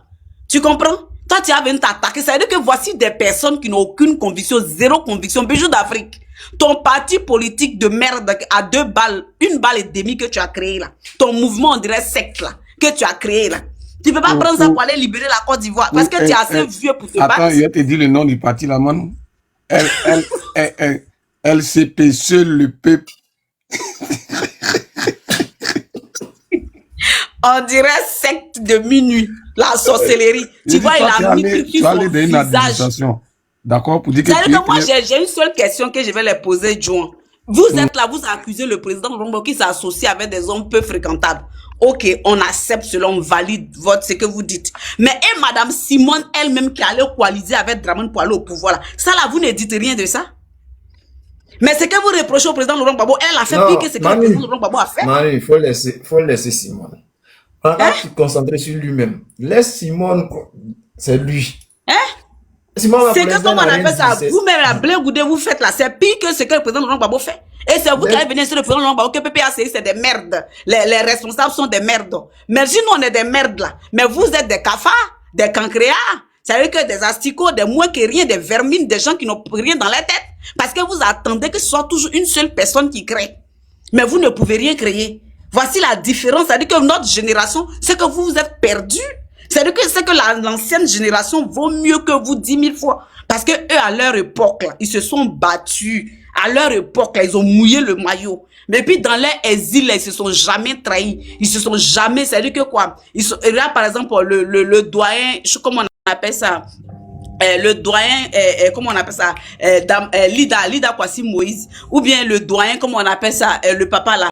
Tu comprends? Toi, tu as venu t'attaquer. Ça veut dire que voici des personnes qui n'ont aucune conviction, zéro conviction. Bijou d'Afrique. Ton parti politique de merde à 2 balles, 1 balle et demie que tu as créé là. Ton mouvement, on dirait secte là, que tu as créé là. Tu peux pas prendre ça pour aller libérer la Côte d'Ivoire parce que tu es assez vieux pour te battre. Attends, je te dis le nom du parti là, man. LCP, seul le peuple. On dirait secte de minuit, la sorcellerie. Tu vois, il a mis tu vas aller dans une administration. D'accord, pour dire que... C'est-à-dire que moi, j'ai une seule question que je vais leur poser, John. Vous êtes là, vous accusez le président Gbagbo qui s'associe avec des hommes peu fréquentables. Ok, on accepte cela, on valide ce que vous dites. Mais et Madame Simone elle-même qui allait coaliser avec Dramane pour aller au pouvoir, là, ça là, vous ne dites rien de ça? Mais ce que vous reprochez au président Laurent Gbagbo, elle a fait pire que ce que le président Laurent Gbagbo a fait. Manu, il faut laisser Simone. On va se concentrer sur lui-même. Laisse Simone, c'est lui. Hein? C'est que comme on appelle ça, vous-même la blé goudé, vous faites là, c'est pire que ce que le président Laurent Gbagbo fait. Et c'est vous qui allez venir sur le président Laurent Gbagbo que PPACI c'est des merdes. Les responsables sont des merdes. Mais si nous on est des merdes là, mais vous êtes des cafards, des cancréas, ça veut dire que des asticots, des moins que rien, des vermines, des gens qui n'ont rien dans la tête. Parce que vous attendez que ce soit toujours une seule personne qui crée. Mais vous ne pouvez rien créer. Voici la différence. C'est-à-dire que notre génération, c'est que vous êtes perdus. C'est-à-dire que l'ancienne génération vaut mieux que vous 10 000 fois. Parce que eux, à leur époque, là, ils se sont battus. À leur époque, là, ils ont mouillé le maillot. Mais puis, dans leur exil, là, ils se sont jamais trahis. Ils se sont jamais... C'est-à-dire que quoi? Là, par exemple, le doyen, comment on appelle ça? Le doyen, comment on appelle ça, Lida Kwasi Moïse, ou bien le doyen, comment on appelle ça, le papa là,